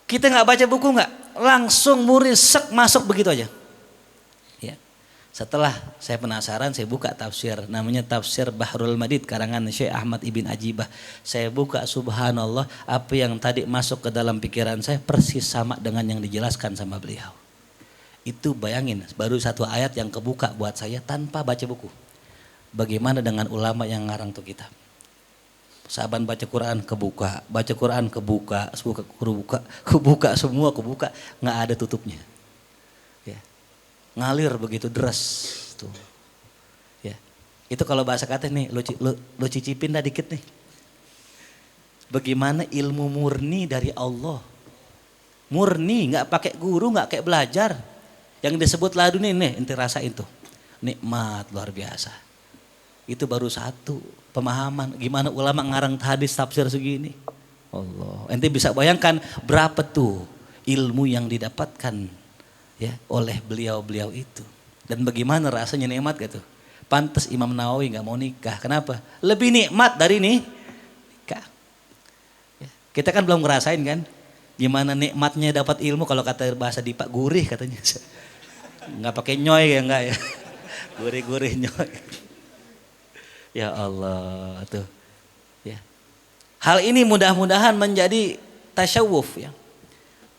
kita nggak baca buku nggak, langsung murisek masuk begitu aja. Ya. Setelah saya penasaran, saya buka tafsir, namanya Tafsir Bahrul Madid karangan Syekh Ahmad Ibn Ajibah. Saya buka, subhanallah, apa yang tadi masuk ke dalam pikiran saya persis sama dengan yang dijelaskan sama beliau. Itu bayangin, baru satu ayat yang kebuka buat saya tanpa baca buku. Bagaimana dengan ulama yang ngarang tuh kitab? Saban baca Quran kebuka, baca Quran kebuka, semua kebuka, nggak ada tutupnya. Ya. Ngalir begitu deras tuh. Ya. Itu kalau bahasa kata nih, lu cicipin dah dikit nih. Bagaimana ilmu murni dari Allah? Murni, nggak pakai guru, nggak kayak belajar. Yang disebut laduni nih, ente rasain tuh. Nikmat luar biasa. Itu baru satu pemahaman gimana ulama ngarang hadis tafsir segini. Allah, ente bisa bayangkan berapa tuh ilmu yang didapatkan ya oleh beliau-beliau itu. Dan bagaimana rasanya nikmat gitu. Pantas Imam Nawawi nggak mau nikah. Kenapa? Lebih nikmat dari nikah. Ya, kita kan belum ngerasain kan gimana nikmatnya dapat ilmu, kalau kata bahasa Dipa gurih katanya. Nggak pakai nyoy ya enggak ya. Gurih-gurih nyoy. Ya Allah tuh. Ya. Hal ini mudah-mudahan menjadi tasyawuf ya.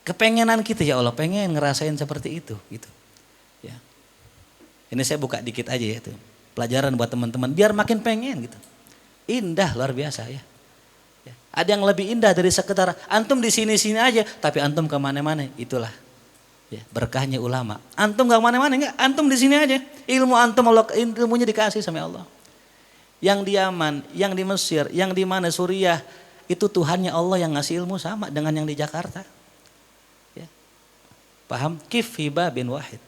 Kepengenan kita ya Allah, pengen ngerasain seperti itu gitu. Ya. Ini saya buka dikit aja ya tuh. Pelajaran buat teman-teman biar makin pengen gitu. Indah luar biasa ya. Ya. Ada yang lebih indah dari sekedar antum di sini-sini aja, tapi antum ke mana-mana, itulah. Ya, berkahnya ulama. Antum gak mana-mana enggak, antum di sini aja. Ilmu antum Allah, ilmunya dikasih sama Allah. Yang di Yaman, yang di Mesir, yang di mana Suriah, itu Tuhannya Allah yang ngasih ilmu sama dengan yang di Jakarta. Ya. Paham? Kif fi babin wahid.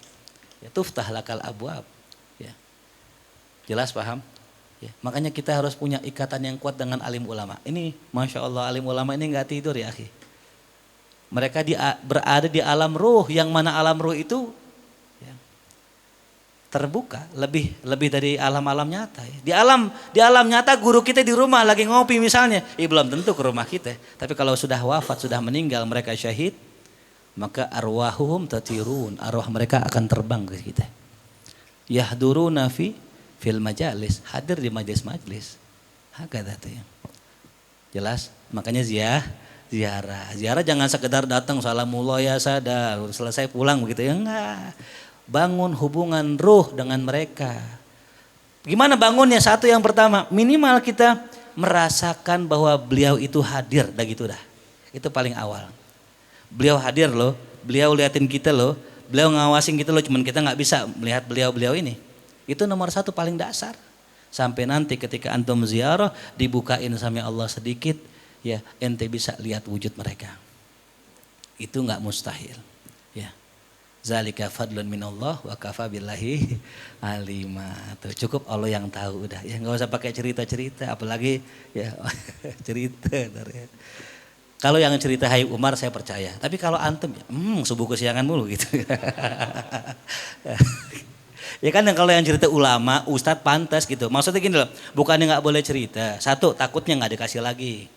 Ya, tuftah lakal abwab. Ya. Jelas paham? Ya. Makanya kita harus punya ikatan yang kuat dengan alim ulama. Ini Masya Allah alim ulama ini nggak tidur ya akhi. Mereka berada di alam ruh, yang mana alam ruh itu ya, terbuka lebih dari alam-alam nyata. Ya. Di alam nyata guru kita di rumah lagi ngopi misalnya, belum tentu ke rumah kita. Tapi kalau sudah wafat, sudah meninggal, mereka syahid, maka arwahuhum tatirun, arwah mereka akan terbang ke kita. Yahduruna fil majalis, hadir di majlis-majlis. Hakada tuh ya. Jelas? Makanya ziarah jangan sekedar datang salamullah ya sadar, selesai pulang begitu ya, enggak. Bangun hubungan ruh dengan mereka. Gimana bangunnya? Satu, yang pertama, minimal kita merasakan bahwa beliau itu hadir, dah gitu dah. Itu paling awal. Beliau hadir loh, beliau liatin kita loh, beliau ngawasin kita loh, cuman kita nggak bisa melihat beliau ini. Itu nomor satu paling dasar. Sampai nanti ketika antum ziarah dibukain sama Allah sedikit, ya ente bisa lihat wujud mereka. Itu nggak mustahil. Ya, zalika fadlun minallah wa kafa billahi alima. Tuh, cukup Allah yang tahu udah. Ya nggak usah pakai cerita-cerita, apalagi ya cerita. Ya. Kalau yang cerita Habib Umar saya percaya, tapi kalau antum ya, subuh kesiangan mulu gitu. Ya kan kalau yang cerita ulama, ustadz pantas gitu. Maksudnya gini loh, bukannya nggak boleh cerita. Satu, takutnya nggak dikasih lagi,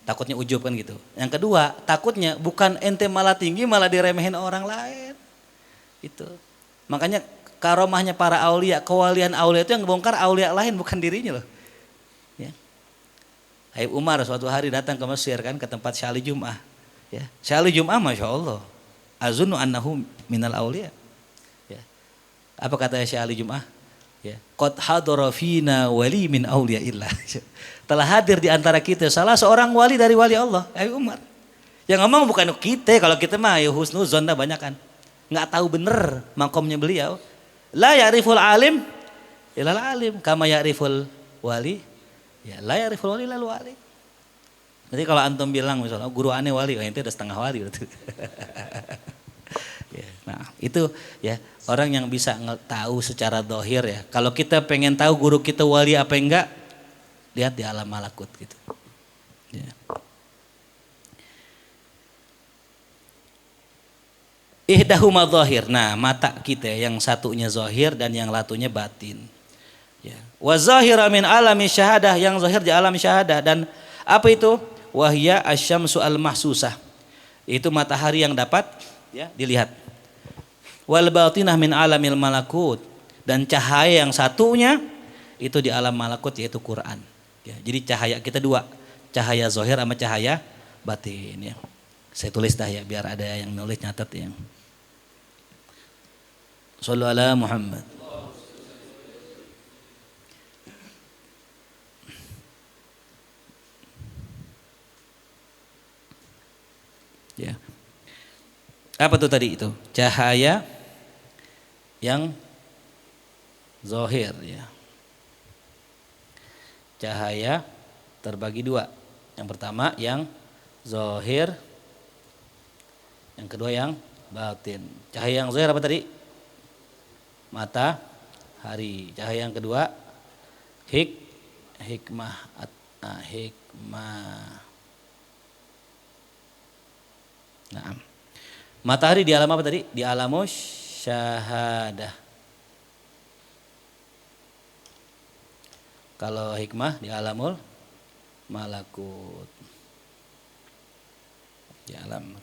takutnya ujub kan gitu. Yang kedua, takutnya bukan ente malah tinggi malah diremehin orang lain. Itu. Makanya karomahnya para aulia, kewalian aulia itu yang ngebongkar aulia lain, bukan dirinya loh. Habib Umar suatu hari datang ke Mesir kan, ke tempat Syali Jum'ah. Ya. Syali Jum'ah Masya Allah. Azunnu annahu minal awliya. Ya. Apa kata Syali Jum'ah? Ya. Qad hadara fina wali min awliya illah. Telah hadir di antara kita salah seorang wali dari wali Allah. Habib Umar. Yang ngomong bukan kita. Kalau kita mah ya husnuzon dah banyak kan. Nggak tahu bener makomnya beliau. La ya'riful alim ilal alim. Kama ya'riful wali. Ya, la ya'riful wali lal wali. Jadi kalau antum bilang misalnya guru aneh wali, itu udah setengah wali berarti. Ya, nah, itu ya orang yang bisa tahu secara dohir ya. Kalau kita pengen tahu guru kita wali apa enggak, lihat di alam malakut gitu. Ya. Ihdahuma zahir. Nah, mata kita yang satunya zahir dan yang latunya batin. Ya. Wa zahira min alami syahadah, yang zahir di alam syahadah. Dan apa itu? Wahya asyamsu al-mahsusah. Itu matahari yang dapat ya dilihat. Wal batinah min alamil malakut, dan cahaya yang satunya itu di alam malakut yaitu Quran. Ya, jadi cahaya kita dua, cahaya zahir sama cahaya batin ya. Saya tulis dah ya biar ada yang nulis nyatet ya. Shallu ala Muhammad. Ya. Apa tuh tadi itu? Cahaya yang zahir ya. Cahaya terbagi dua. Yang pertama yang zahir, yang kedua yang batin. Cahaya yang zahir apa tadi? Matahari. Cahaya yang kedua hikmah. Nah, matahari di alam apa tadi? Di alamus syahadah. Kalau hikmah di alamul malakut. Di alam.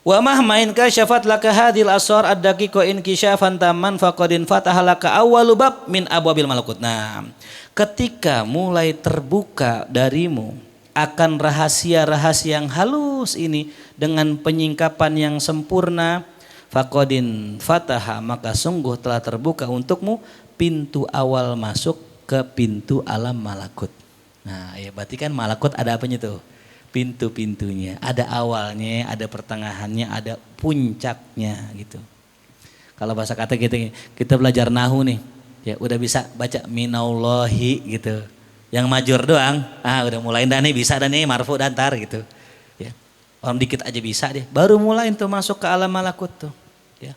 Wa mahmain kasyafat laka hadil asar ad-daqiqa in kisyafan taman faqadin fataha laka awwalu bab min abwabil malakut. Nah, ketika mulai terbuka darimu akan rahasia-rahasia yang halus ini dengan penyingkapan yang sempurna, faqadin fataha, maka sungguh telah terbuka untukmu pintu awal masuk ke pintu alam malakut. Nah, ya berarti kan malakut ada apanya tuh? Pintu-pintunya, ada awalnya, ada pertengahannya, ada puncaknya gitu. Kalau bahasa kata kita belajar nahu nih, ya udah bisa baca minallahi gitu. Yang majur doang, udah mulai dah nih bisa dah nih marfu dan tar gitu. Ya. Orang dikit aja bisa dia. Baru mulai tuh masuk ke alam malakut tuh. Ya.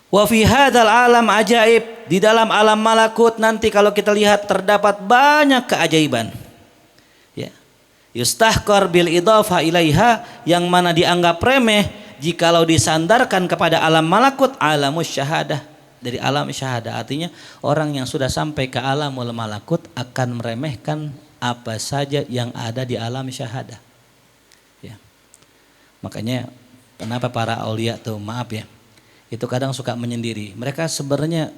Wa fi hadzal alam ajaib. Di dalam alam malakut nanti kalau kita lihat terdapat banyak keajaiban. Ya. Yustahqar bil idhafah ilaiha, yang mana dianggap remeh jikalau disandarkan kepada alam malakut, alamus syahadah, dari alam syahadah. Artinya orang yang sudah sampai ke alamul malakut akan meremehkan apa saja yang ada di alam syahadah. Ya. Makanya kenapa para aulia tuh, maaf ya, itu kadang suka menyendiri. Mereka sebenarnya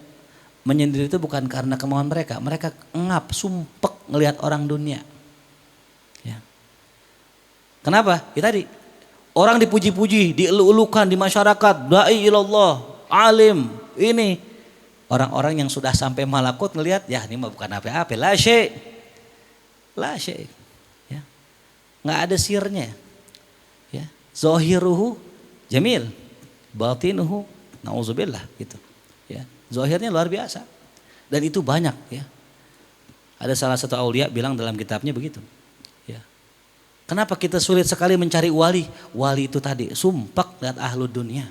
menyendiri itu bukan karena kemauan mereka. Mereka ngap, sumpek ngelihat orang dunia. Ya. Kenapa? Ya tadi, orang dipuji-puji, dielu-elukan di masyarakat, da'i ilallah, alim, ini. Orang-orang yang sudah sampai malakut ngelihat, ya ini mah bukan apa-apa, la syai'. La syai'. Ya. Nggak ada sirnya. Ya. Zahiruhu jamil, batinuhu nauzubillah gitu. Ya. Zahirnya luar biasa. Dan itu banyak ya. Ada salah satu aulia bilang dalam kitabnya begitu. Ya. Kenapa kita sulit sekali mencari wali? Wali itu tadi sumpek lihat ahlu dunia.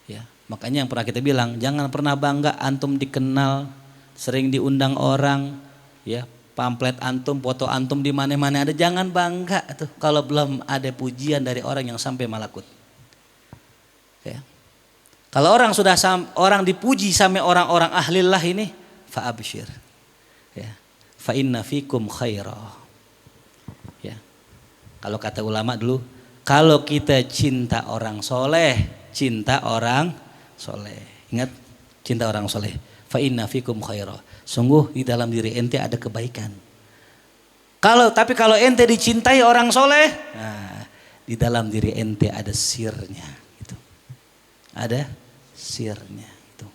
Ya. Makanya yang pernah kita bilang, jangan pernah bangga antum dikenal, sering diundang orang, ya. Pamflet antum, foto antum di mana-mana ada, jangan bangga tuh kalau belum ada pujian dari orang yang sampai malakut. Ya. Kalau orang sudah orang dipuji sama orang-orang ahlillah ini, fa absyir. Ya. Fa inna fikum khaira. Ya. Kalau kata ulama dulu, kalau kita cinta orang soleh, cinta orang soleh. Ingat, cinta orang soleh. Fa inna fikum khaira. Sungguh di dalam diri ente ada kebaikan. Tapi kalau ente dicintai orang soleh, nah, di dalam diri ente ada sirnya. Gitu. Ada sirnya. Gitu.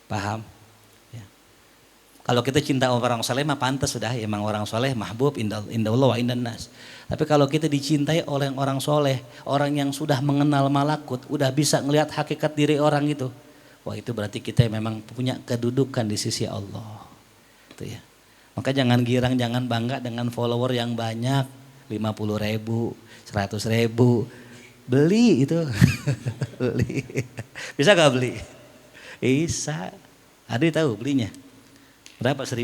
Paham? Ya. Kalau kita cinta orang soleh mah pantas sudah, emang orang soleh mahbub indallah wa indan nas. Tapi kalau kita dicintai oleh orang soleh, orang yang sudah mengenal malakut, udah bisa ngelihat hakikat diri orang itu. Wah, itu berarti kita memang punya kedudukan di sisi Allah. Itu ya. Maka jangan girang, jangan bangga dengan follower yang banyak, 50.000, 100.000. Beli itu. Beli. Bisa gak beli? Bisa. Ada tahu belinya? Berapa 1.000?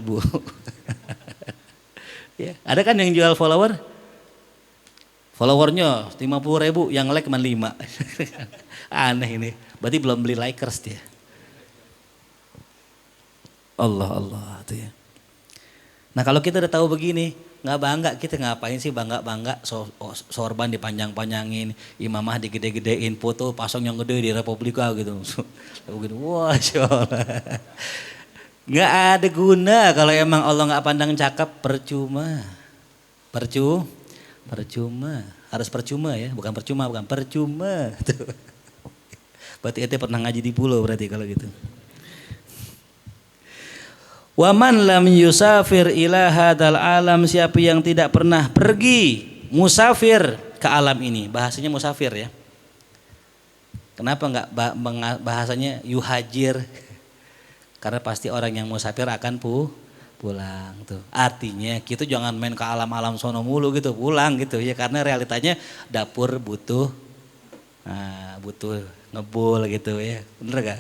Ya, ada kan yang jual follower? Followernya 50.000, yang like cuma 5. Aneh ini. Berarti belum beli likers dia. Allah tuh ya. Nah kalau kita udah tahu begini, nggak bangga, kita ngapain sih bangga sorban dipanjang-panjangin, imamah digede-gedein, foto pasang yang gede di Republika gitu. Wah, nggak ada guna kalau emang Allah nggak pandang cakep, percuma. Harus percuma ya, bukan percuma. Tuh. Berarti ente pernah ngaji di pulau berarti kalau gitu. Wa man lam yusafir ila hadzal alam, siapa yang tidak pernah pergi musafir ke alam ini. Bahasanya musafir ya. Kenapa enggak bahasanya yuhajir? Karena pasti orang yang musafir akan pulang tuh. Artinya kita jangan main ke alam-alam sono mulu gitu, pulang gitu ya, karena realitanya dapur butuh ngebul gitu ya. Bener gak?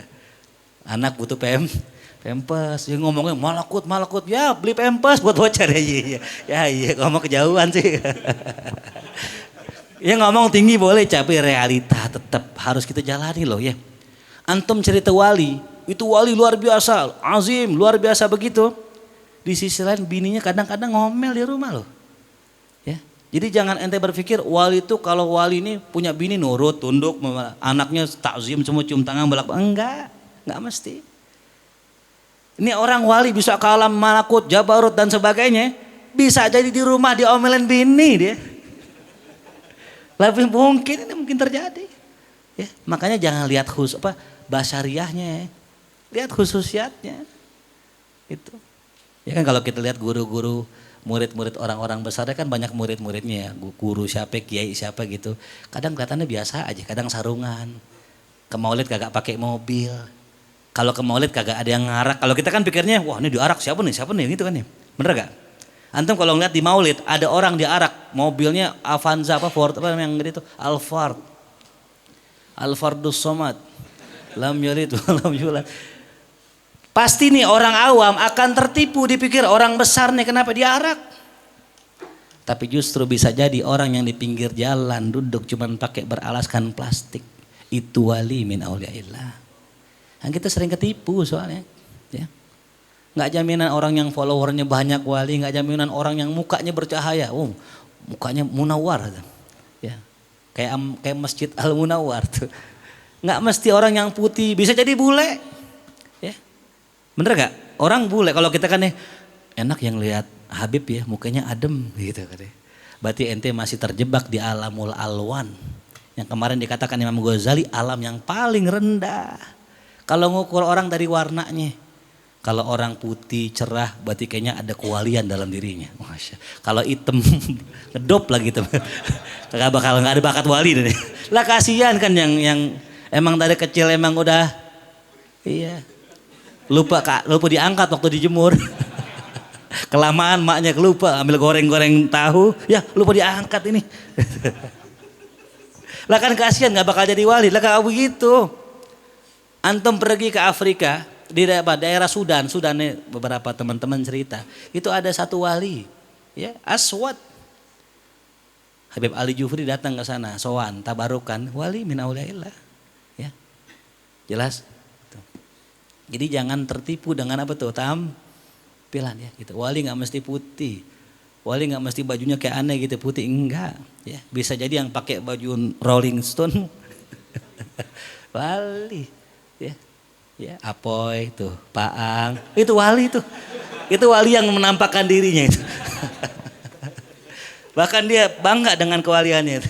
Anak butuh pempes, ya ngomongnya malakut, ya beli pempes buat bocor ya. Iya, ngomong kejauhan sih. Ya ngomong tinggi boleh, tapi realita tetap harus kita jalani loh ya. Antum cerita wali, itu wali luar biasa, azim, luar biasa begitu. Di sisi lain bininya kadang-kadang ngomel di rumah loh. Ya. Jadi jangan ente berpikir wali itu, kalau wali ini punya bini nurut, tunduk, anaknya takzim, semua cium tangan enggak mesti. Ini orang wali bisa ke alam malakut, jabarut dan sebagainya, bisa jadi di rumah diomelin bini dia. Lebih mungkin, ini mungkin terjadi. Ya, makanya jangan lihat basyariahnya, lihat khususiatnya. Itu. Ya kan kalau kita lihat guru-guru, murid-murid orang-orang besar kan banyak murid-muridnya ya, guru siapa, kiai siapa gitu. Kadang kelihatannya biasa aja, kadang sarungan. Ke maulid kagak pakai mobil. Kalau ke maulid kagak ada yang ngarak. Kalau kita kan pikirnya, wah ini diarak siapa nih gitu kan ya. Bener gak? Antum kalau ngeliat di Maulid ada orang diarak mobilnya Avanza Ford yang gitu Alphard. Al-Fardus Somad. Lam yalid wa lam yulad. Pasti nih orang awam akan tertipu dipikir orang besar nih kenapa diarak. Tapi justru bisa jadi orang yang di pinggir jalan duduk cuman pakai beralaskan plastik. Itu wali min auliyaillah. Yang kita sering ketipu soalnya. Ya. Nggak jaminan orang yang followernya banyak wali, nggak jaminan orang yang mukanya bercahaya. Mukanya munawar. Ya. Kayak Masjid Al Munawar tuh. Nggak mesti orang yang putih, bisa jadi bule. Ya. Bener gak? Orang bule kalau kita kan nih enak yang lihat Habib ya mukanya adem gitu katanya. Berarti ente masih terjebak di alamul alwan. Yang kemarin dikatakan Imam Ghazali alam yang paling rendah. Kalau ngukur orang dari warnanya. Kalau orang putih cerah berarti kayaknya ada kewalian dalam dirinya. Masya. Kalau hitam ngedop lagi tuh. Nggak ada bakat wali deh. Lah kasihan kan yang emang dari kecil emang udah iya. Lupa diangkat waktu dijemur. Kelamaan maknya kelupa ambil goreng-goreng tahu, ya lupa diangkat ini. Lah kan kasihan nggak bakal jadi wali. Lah kalau begitu, antum pergi ke Afrika di daerah Sudan nih beberapa teman-teman cerita, itu ada satu wali, ya Aswad. Habib Ali Jufri datang ke sana, sowan, tabarukan, wali min auliyaillah, ya jelas. Jadi jangan tertipu dengan apa tuh tampilan ya gitu. Wali nggak mesti putih, wali nggak mesti bajunya kayak aneh gitu putih enggak. Ya bisa jadi yang pakai baju Rolling Stone wali, ya, ya Apoy tuh, Paang itu wali tuh, itu wali yang menampakkan dirinya itu. Bahkan dia bangga dengan kewaliannya itu.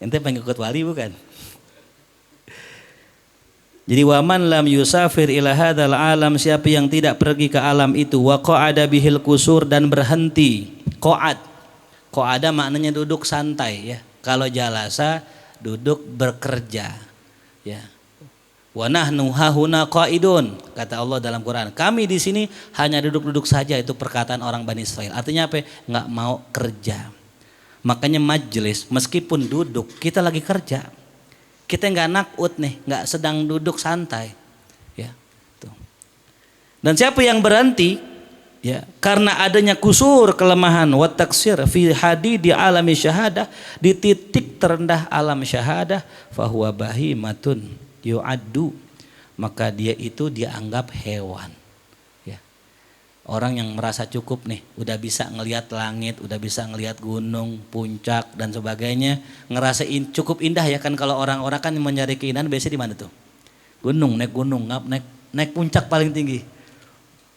Ente pengikut wali bukan? Jadi waman lam yusafir ila hadzal alam, siapa yang tidak pergi ke alam itu wa qa'ada bihil kusur dan berhenti. Qa'ada maknanya duduk santai ya. Kalau jalasa duduk bekerja ya. Wa nahnu hahuna qa'idun, kata Allah dalam Quran. Kami di sini hanya duduk-duduk saja, itu perkataan orang Bani Israil. Artinya apa? Enggak mau kerja. Makanya majelis meskipun duduk kita lagi kerja. Kita nggak nakut nih, nggak sedang duduk santai, ya. Tuh. Dan siapa yang berhenti, ya, karena adanya kusur kelemahan, wa taksir fi hadidi alami syahadah, di titik terendah alam syahadah, fahuwa bahimatun yu'addu, maka dia itu dianggap hewan. Ya. Orang yang merasa cukup nih, udah bisa ngelihat langit, udah bisa ngelihat gunung, puncak dan sebagainya, ngerasain cukup indah ya kan. Kalau orang-orang kan mencari keindahan biasanya di mana tuh? Gunung, naik puncak paling tinggi.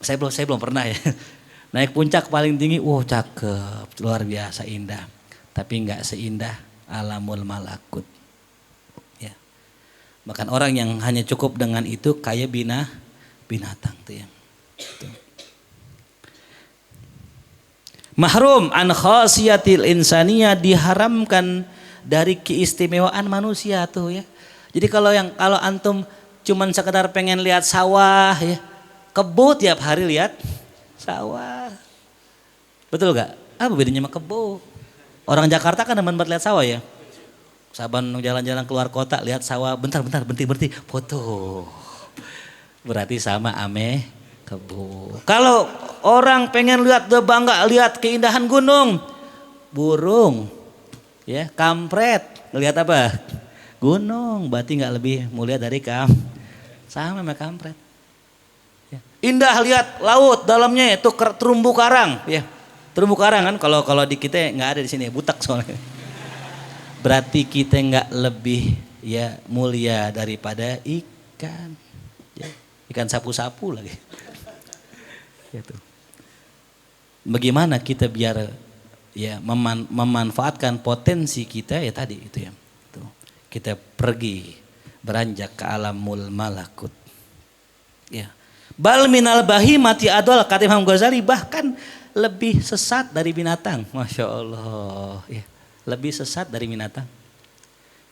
Saya belum pernah ya. Naik puncak paling tinggi, cakep, luar biasa indah. Tapi nggak seindah alamul malakut. Ya. Bahkan orang yang hanya cukup dengan itu kayak binatang tuh ya. Tuh. Mahrum an khasiyatil insaniyah, diharamkan dari keistimewaan manusia tuh ya. Jadi kalau antum cuman sekedar pengen lihat sawah ya, kebo tiap hari lihat sawah. Betul gak? Apa bedanya sama kebo? Orang Jakarta kan demen banget lihat sawah ya. Saban jalan-jalan keluar kota lihat sawah, bentar berhenti foto. Berarti sama ame kebo. Kalau orang pengen lihat, dia bangga lihat keindahan gunung, burung, ya kampret, ngelihat apa? Gunung, berarti nggak lebih mulia dari sama kampret. Ya. Indah lihat laut dalamnya itu terumbu karang, ya terumbu karang kan kalau di kita nggak ada di sini, butak soalnya. Berarti kita nggak lebih ya mulia daripada ikan, ya. Ikan sapu-sapu lagi. Gitu. Bagaimana kita biar ya memanfaatkan potensi kita ya tadi itu ya. Tuh. Kita pergi beranjak ke alamul malakut. Ya. Bal minal bahimati adol, kata Imam Ghazali, bahkan lebih sesat dari binatang. Masya Allah. Ya. Lebih sesat dari binatang.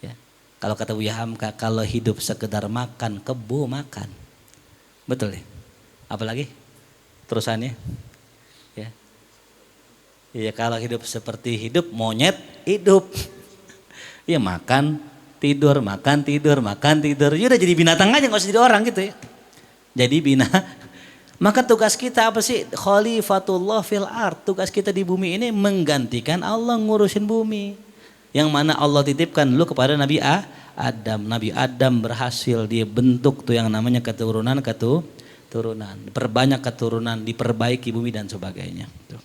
Ya. Kalau kata Buya Hamka, kalau hidup sekedar makan, kebo makan. Betul ya? Apalagi? Terusannya Ya. Ya kalau hidup seperti hidup monyet hidup. Ya makan, tidur, makan, tidur, makan, tidur. Ya udah jadi binatang aja, nggak usah jadi orang gitu ya. Jadi maka tugas kita apa sih? Khalifatullah fil ard. Tugas kita di bumi ini menggantikan Allah ngurusin bumi. Yang mana Allah titipkan dulu kepada Nabi Adam. Nabi Adam berhasil dia bentuk tuh yang namanya keturunan. Diperbanyak keturunan, diperbaiki bumi dan sebagainya. Tuh.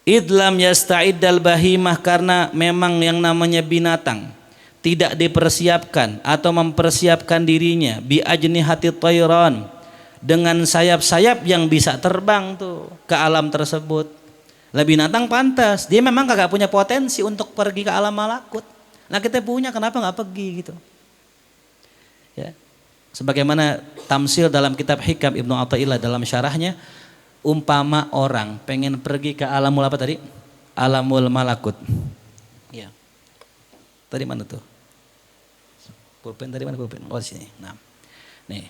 Idlam yasta'iddal bahimah, karena memang yang namanya binatang tidak dipersiapkan atau mempersiapkan dirinya bi ajnihati thayran, dengan sayap-sayap yang bisa terbang tuh ke alam tersebut. Lah binatang pantas, dia memang kagak punya potensi untuk pergi ke alam malakut. Nah kita punya, kenapa nggak pergi gitu? Ya. Sebagaimana tamsil dalam kitab Hikam Ibnu Athaillah dalam syarahnya, umpama orang pengen pergi ke alamul apa tadi? Alamul malakut. Ya. Tadi mana tuh? Pulpen tadi mana pulpen? Oh di sini. Nah. Nih.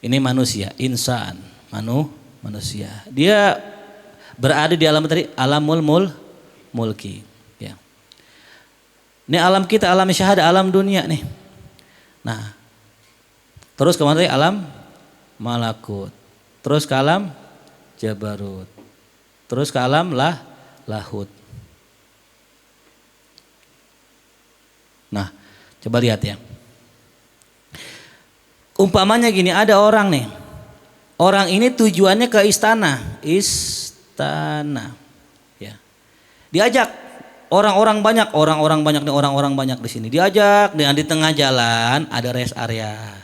Ini manusia, insan, manusia. Dia berada di alam tadi, alamul mulki. Ya. Ini alam kita, alam syahada, alam dunia nih. Nah. Terus kemana tadi? Alam malakut. Terus ke alam jabarut. Terus ke alam lahut. Nah, coba lihat ya. Umpamanya gini, ada orang nih. Orang ini tujuannya ke istana. Ya. Diajak orang-orang banyak di sini. Diajak di tengah jalan ada rest area.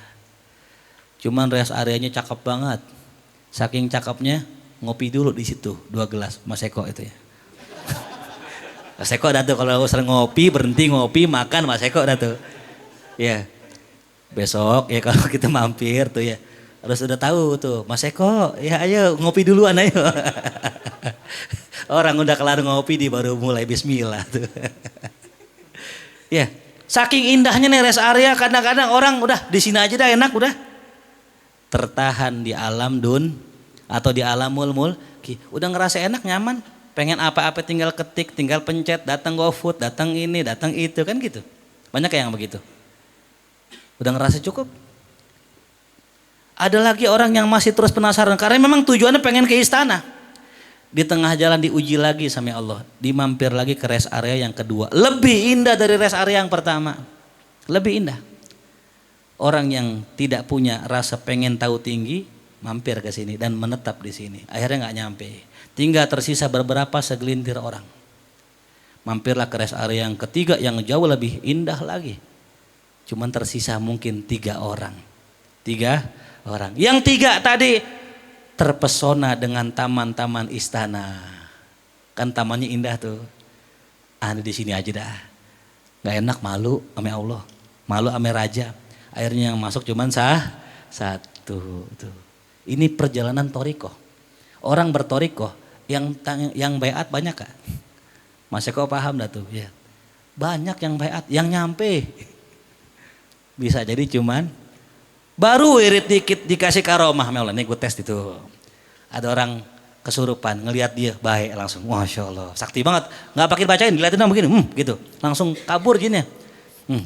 Cuman rest areanya cakep banget. Saking cakepnya ngopi dulu di situ 2 gelas Mas Eko itu ya. Mas Eko dah tuh kalau sering ngopi, berhenti ngopi, makan Mas Eko dah tuh. Ya. Besok ya kalau kita mampir tuh ya. Harus udah tahu tuh, Mas Eko, ya ayo ngopi duluan ayo. Orang udah kelar ngopi di baru mulai bismillah tuh. Ya, saking indahnya nih rest area, kadang-kadang orang udah di sini aja dah enak udah. Tertahan di alam atau di alamul mulki, udah ngerasa enak nyaman, pengen apa-apa tinggal ketik, tinggal pencet, datang GoFood, datang ini, datang itu kan gitu. Banyak yang begitu. Udah ngerasa cukup. Ada lagi orang yang masih terus penasaran karena memang tujuannya pengen ke istana. Di tengah jalan diuji lagi sama Allah, dimampir lagi ke rest area yang kedua, lebih indah dari rest area yang pertama, lebih indah. Orang yang tidak punya rasa pengen tahu tinggi mampir ke sini dan menetap di sini. Akhirnya nggak nyampe. Tinggal tersisa beberapa segelintir orang. Mampirlah ke rest area yang ketiga yang jauh lebih indah lagi. Cuman tersisa mungkin 3 orang. 3 orang. Yang 3 tadi terpesona dengan taman-taman istana. Kan tamannya indah tuh. Di sini aja dah. Nggak enak, malu sama Allah. Malu sama raja. Akhirnya yang masuk cuman satu tuh. Ini perjalanan torikoh. Orang bertorikoh yang baiat banyak kak. Mas Eko paham dah tuh ya. Banyak yang baiat, yang nyampe. Bisa jadi cuman baru wirid dikit dikasih karomah. Nih gue tes itu. Ada orang kesurupan, ngelihat dia baik langsung. Masya Allah, sakti banget. Nggak pakai bacain, dilihatin begini, gitu. Langsung kabur jinnya.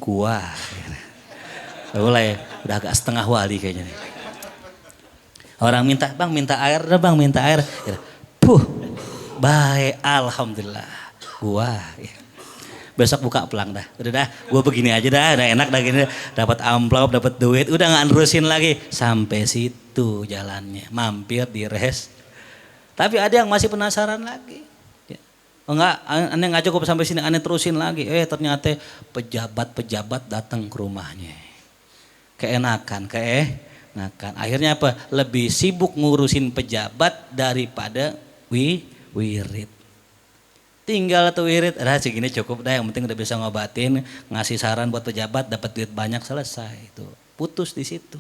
Kuah. Mulai udah agak setengah wali kayaknya nih. Orang minta, bang minta air, bang minta air. Baik, alhamdulillah. Gua ya. Besok buka pelang dah. Udah dah, gua begini aja dah, udah enak dah gini. Dapat amplop, dapat duit, udah nggak nerusin lagi. Sampai situ jalannya, mampir di rest. Tapi ada yang masih penasaran lagi. Ya. Enggak, aneh nggak cukup sampai sini, aneh terusin lagi. Ternyata pejabat-pejabat datang ke rumahnya. Keenakan. Akhirnya apa? Lebih sibuk ngurusin pejabat daripada wirid. Tinggal tuh wirid, segini cukup dah, yang penting udah bisa ngobatin, ngasih saran buat pejabat, dapat duit banyak, selesai itu. Putus di situ.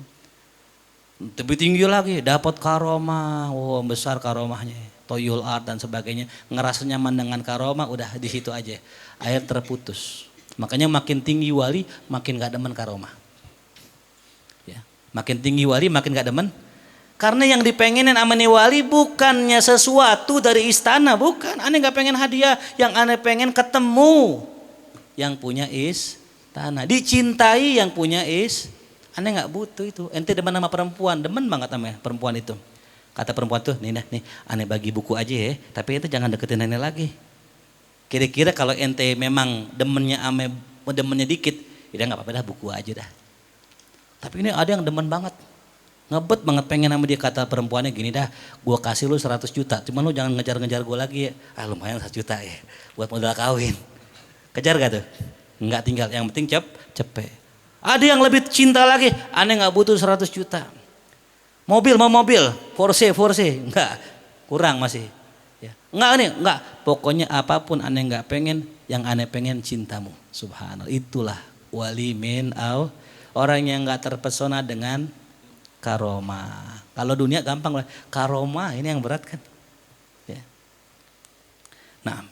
Lebih tinggi lagi, dapat karomah, besar karomahnya, toyul art dan sebagainya, ngerasa nyaman dengan karomah, udah di situ aja. Akhir terputus. Makanya makin tinggi wali, makin gak demen karomah. Makin tinggi wali makin gak demen Karena yang dipengenin sama nih wali bukannya sesuatu dari istana, bukan. Ane nggak pengen hadiah, yang ane pengen ketemu yang punya istana, dicintai yang punya ane nggak butuh itu. Ente demen sama perempuan, demen banget sama perempuan itu. Kata perempuan tuh, nih ane bagi buku aja ya, tapi itu jangan deketin ane lagi. Kira-kira kalau ente memang demennya dikit, ya nggak apa-apa dah, buku aja dah. Tapi ini ada yang demen banget, ngebet banget pengen sama dia. Kata perempuannya gini dah, gua kasih lu 100 juta, cuman lu jangan ngejar-ngejar gua lagi ya. Lumayan 100 juta ya, buat modal kawin. Kejar gak tuh? Enggak, tinggal yang penting cepet. Ada yang lebih cinta lagi, ane nggak butuh 100 juta. Mobil mau mobil, Porsche, enggak, kurang masih. Ya. Enggak. Pokoknya apapun ane nggak pengen, yang ane pengen cintamu. Subhanallah, itulah wali min au, orang yang nggak terpesona dengan karomah. Kalau dunia gampang lah, karomah ini yang berat kan. Ya. Nah,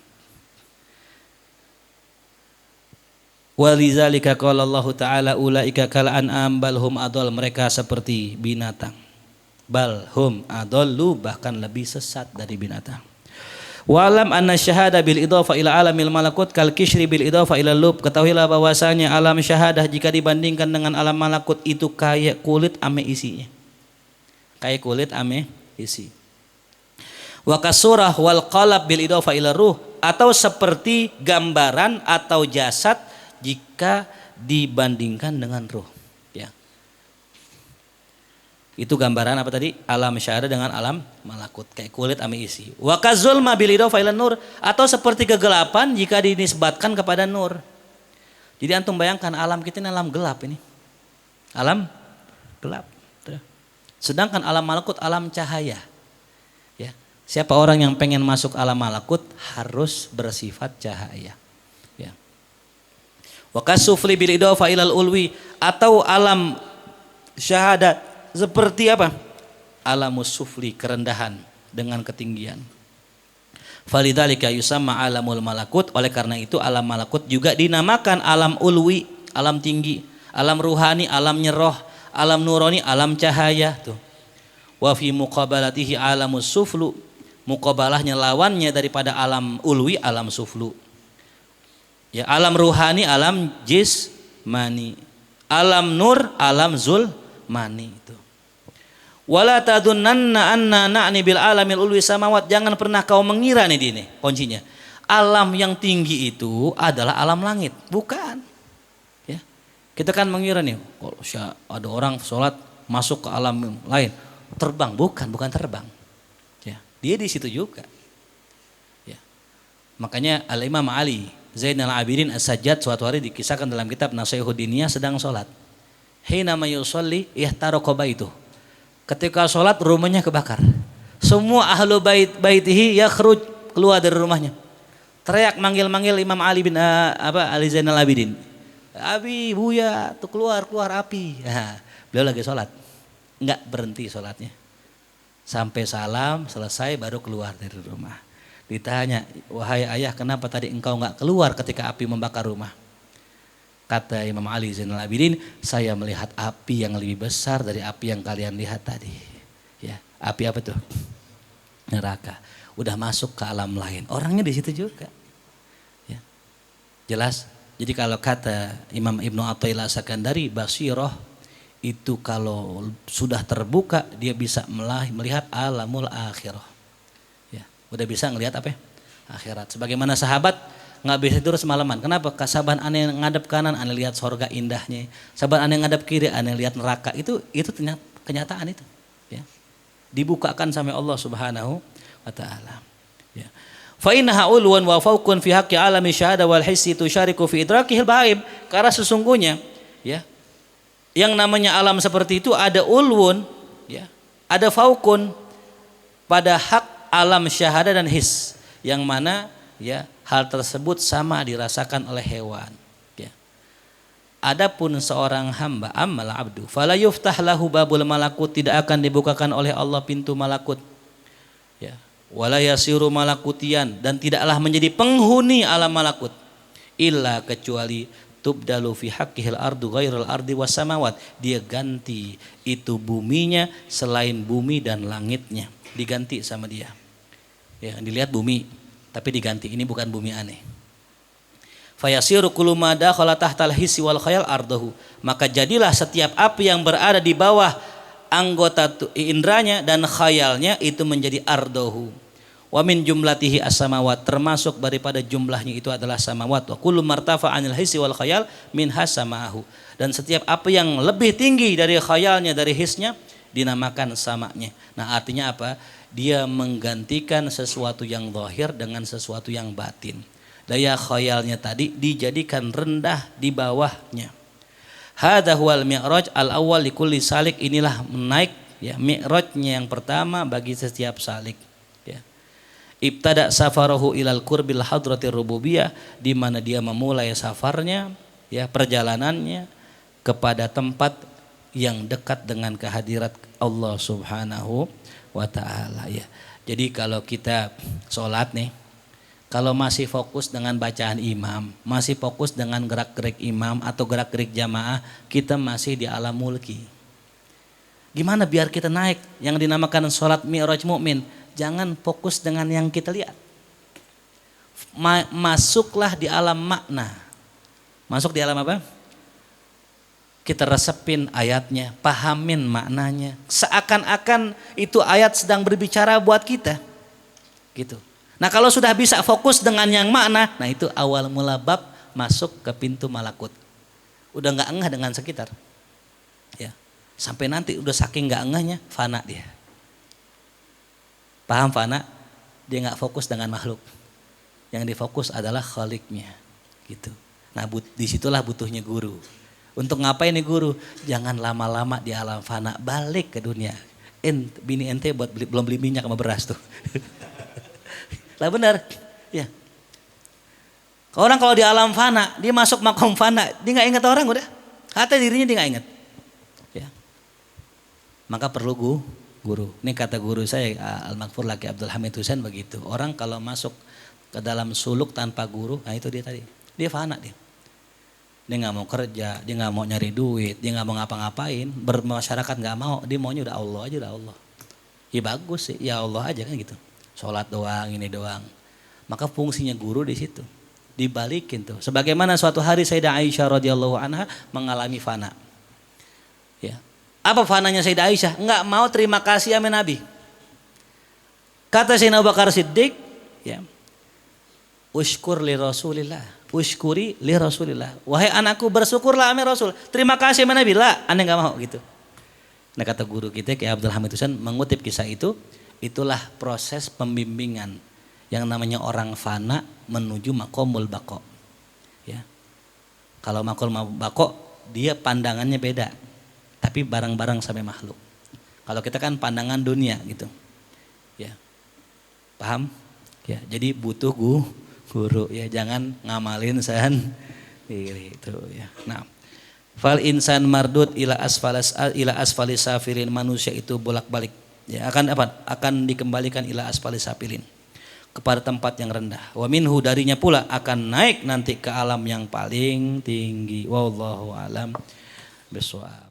walizalika qala Allah Ta'ala ulaika kal an'am bal hum adall, mereka seperti binatang. Bal hum adallu, bahkan lebih sesat dari binatang. Walam anna syahada bil idhafa ila alamil malakut kal kishri bil idhafa ila lub, ketahuilah bahwasanya alam syahadah jika dibandingkan dengan alam malakut itu kayak kulit ame isinya. Kayak kulit ame isi. Wa kasurah wal qalab bil idhafa ila ruh, atau seperti gambaran atau jasad jika dibandingkan dengan ruh, ya. Itu gambaran apa tadi? Alam syahadah dengan alam malakut, kayak kulit ame isi. Wa kazulma bil idhafa ila nur, atau seperti kegelapan jika dinisbatkan kepada nur. Jadi antum bayangkan alam kita ini alam gelap ini. Alam gelap. Sedangkan alam malakut alam cahaya. Ya. Siapa orang yang pengen masuk alam malakut harus bersifat cahaya. Wa kasufli bil idhafa ilal ulwi, atau alam syahadat seperti apa? Alamus sufli, kerendahan dengan ketinggian. Falidzalika yusamma alamul malakut, oleh karena itu alam malakut juga dinamakan alam ulwi, alam tinggi, alam ruhani, alam nyeroh, alam nurani, alam cahaya tuh. Wa fi muqabalatihi alamus suflu, muqabalahnya lawannya daripada alam ulwi, alam suflu. Ya, alam ruhani, alam jismani, alam nur, alam zulmani itu. Wala tadunnanna anna na'ni bil alamil ulwi samawat, jangan pernah kau mengira nih ini kuncinya. Alam yang tinggi itu adalah alam langit, bukan. Ya. Kita kan mengira nih, kalau ada orang sholat masuk ke alam lain, terbang, bukan terbang. Ya, dia di situ juga. Ya. Makanya Al-Imam Ali Zainal Abidin As-Sajjad suatu hari dikisahkan dalam kitab Nasihud Diniyah sedang sholat. Hina ma yusolli ihtaraka baituh. Ketika sholat rumahnya kebakar. Semua ahlu baitihi yakhruj, keluar dari rumahnya. Teriak manggil Imam Ali bin Ali Zainal Abidin. Abi, Buya, tuh keluar api. Nah, beliau lagi sholat. Enggak berhenti sholatnya. Sampai salam selesai baru keluar dari rumah. Ditanya, wahai ayah, kenapa tadi engkau enggak keluar ketika api membakar rumah? Kata Imam Ali Zainal Abidin, saya melihat api yang lebih besar dari api yang kalian lihat tadi. Ya, api apa tuh? Neraka. Udah masuk ke alam lain. Orangnya di situ juga. Ya. Jelas? Jadi kalau kata Imam Ibnu Athaillah Sakandari, basiroh itu kalau sudah terbuka dia bisa melihat alamul akhirah. Ya, udah bisa ngelihat apa? Akhirat. Sebagaimana sahabat nggak bisa tidur semalaman. Kenapa? Saban aneh ngadep kanan, aneh lihat sorga indahnya. Saban aneh ngadep kiri, aneh lihat neraka. Itu kenyataan itu. Ya. Dibukakan sama Allah Subhanahu wa Ta'ala. Ya. Fa innaha ulwan wa fawqun fi haqqi alami syahada wal hissi tusyariku fi idrakihil baib. Karena sesungguhnya, ya, yang namanya alam seperti itu ada ulwun, ya, ada fawqun pada hak alam syahada dan his, yang mana, ya, hal tersebut sama dirasakan oleh hewan. Ya. Adapun seorang hamba, ammal abdu, fala yuftah lahu babul malakut, tidak akan dibukakan oleh Allah pintu malakut. Ya. Wala yasiru malakutian, dan tidaklah menjadi penghuni alam malakut. Illa kecuali tubdalu fi haqqihil ardu ghairal ardi was samawat. Dia ganti itu buminya selain bumi dan langitnya, diganti sama dia. Ya, dilihat bumi tapi diganti, ini bukan bumi aneh. Fayasiru kullu ma dakhala tahtal hissi wal khayal ardahu. Maka jadilah setiap api yang berada di bawah anggota indranya dan khayalnya itu menjadi ardahu. Wa min jumlatihi as-samawat, termasuk daripada jumlahnya itu adalah samawat. Wa kullu martafa 'anil hissi wal khayal min hasamahu. Dan setiap apa yang lebih tinggi dari khayalnya, dari hisnya, dinamakan samanya. Nah, artinya apa? Dia menggantikan sesuatu yang zahir dengan sesuatu yang batin. Daya khayalnya tadi dijadikan rendah di bawahnya. Hadza huwal mi'raj al-awwal likulli salik. Inilah menaik, ya, mi'rajnya yang pertama bagi setiap salik. Ibtada safarahu ilal qurbil hadratir rububiyah, di mana dia memulai safarnya, ya, perjalanannya kepada tempat yang dekat dengan kehadirat Allah Subhanahu wa taala, ya. Jadi kalau kita sholat nih, kalau masih fokus dengan bacaan imam, masih fokus dengan gerak-gerik imam atau gerak-gerik jamaah, kita masih di alam mulki. Gimana biar kita naik yang dinamakan sholat mi'raj mukmin? Jangan fokus dengan yang kita lihat. Masuklah di alam makna. Masuk di alam apa? Kita resepin ayatnya, pahamin maknanya. Seakan-akan itu ayat sedang berbicara buat kita. Gitu. Nah, kalau sudah bisa fokus dengan yang makna, nah itu awal mula bab masuk ke pintu malakut. Udah enggak engah dengan sekitar. Ya. Sampai nanti udah saking enggak engahnya, fana dia. Paham fana? Dia nggak fokus dengan makhluk. Yang difokus adalah khaliknya, gitu. Nah, disitulah butuhnya guru. Untuk ngapain nih guru? Jangan lama-lama di alam fana, balik ke dunia. Bini ente belum beli minyak sama beras tuh. Lah benar, ya. Orang kalau di alam fana, dia masuk makom fana, dia nggak ingat orang udah. Kata dirinya dia nggak ingat. Ya. Maka perlu guru. Ini kata guru saya Al-Maghfur Laki Abdul Hamid Husain begitu. Orang kalau masuk ke dalam suluk tanpa guru, nah itu dia tadi. Dia fana dia. Dia nggak mau kerja, dia nggak mau nyari duit, dia nggak mau ngapa-ngapain, bermasyarakat nggak mau, dia maunya udah Allah aja, udah Allah. Ya bagus sih, ya Allah aja kan gitu. Sholat doang, ini doang. Maka fungsinya guru di situ. Dibalikin tuh. Sebagaimana suatu hari Sayyidah Aisyah radhiyallahu anha mengalami fana. Ya. Apa fananya Sayyidah Aisyah? Enggak mau terima kasih sama Nabi. Kata Sayyidina Abu Bakar Siddiq, ya, ushkur li Rasulillah, ushkuri li Rasulillah. Wahai anakku, bersyukurlah sama Rasul. Terima kasih sama Nabi. Lah, aneh enggak mau gitu. Nah, kata guru kita Ki Abdul Hamid Husain mengutip kisah itu, itulah proses pembimbingan yang namanya orang fana menuju maqamul baqa. Ya. Kalau maqamul baqa, dia pandangannya beda. Tapi barang-barang sampai makhluk. Kalau kita kan pandangan dunia gitu. Ya. Paham? Ya, jadi butuh guru ya, jangan ngamalin itu ya. Nah, fal insan mardud ila asfalis safirin, manusia itu bolak-balik ya, akan dikembalikan ila asfalis safilin, kepada tempat yang rendah. Wa minhu, darinya pula akan naik nanti ke alam yang paling tinggi. Wallahu alam bishawab.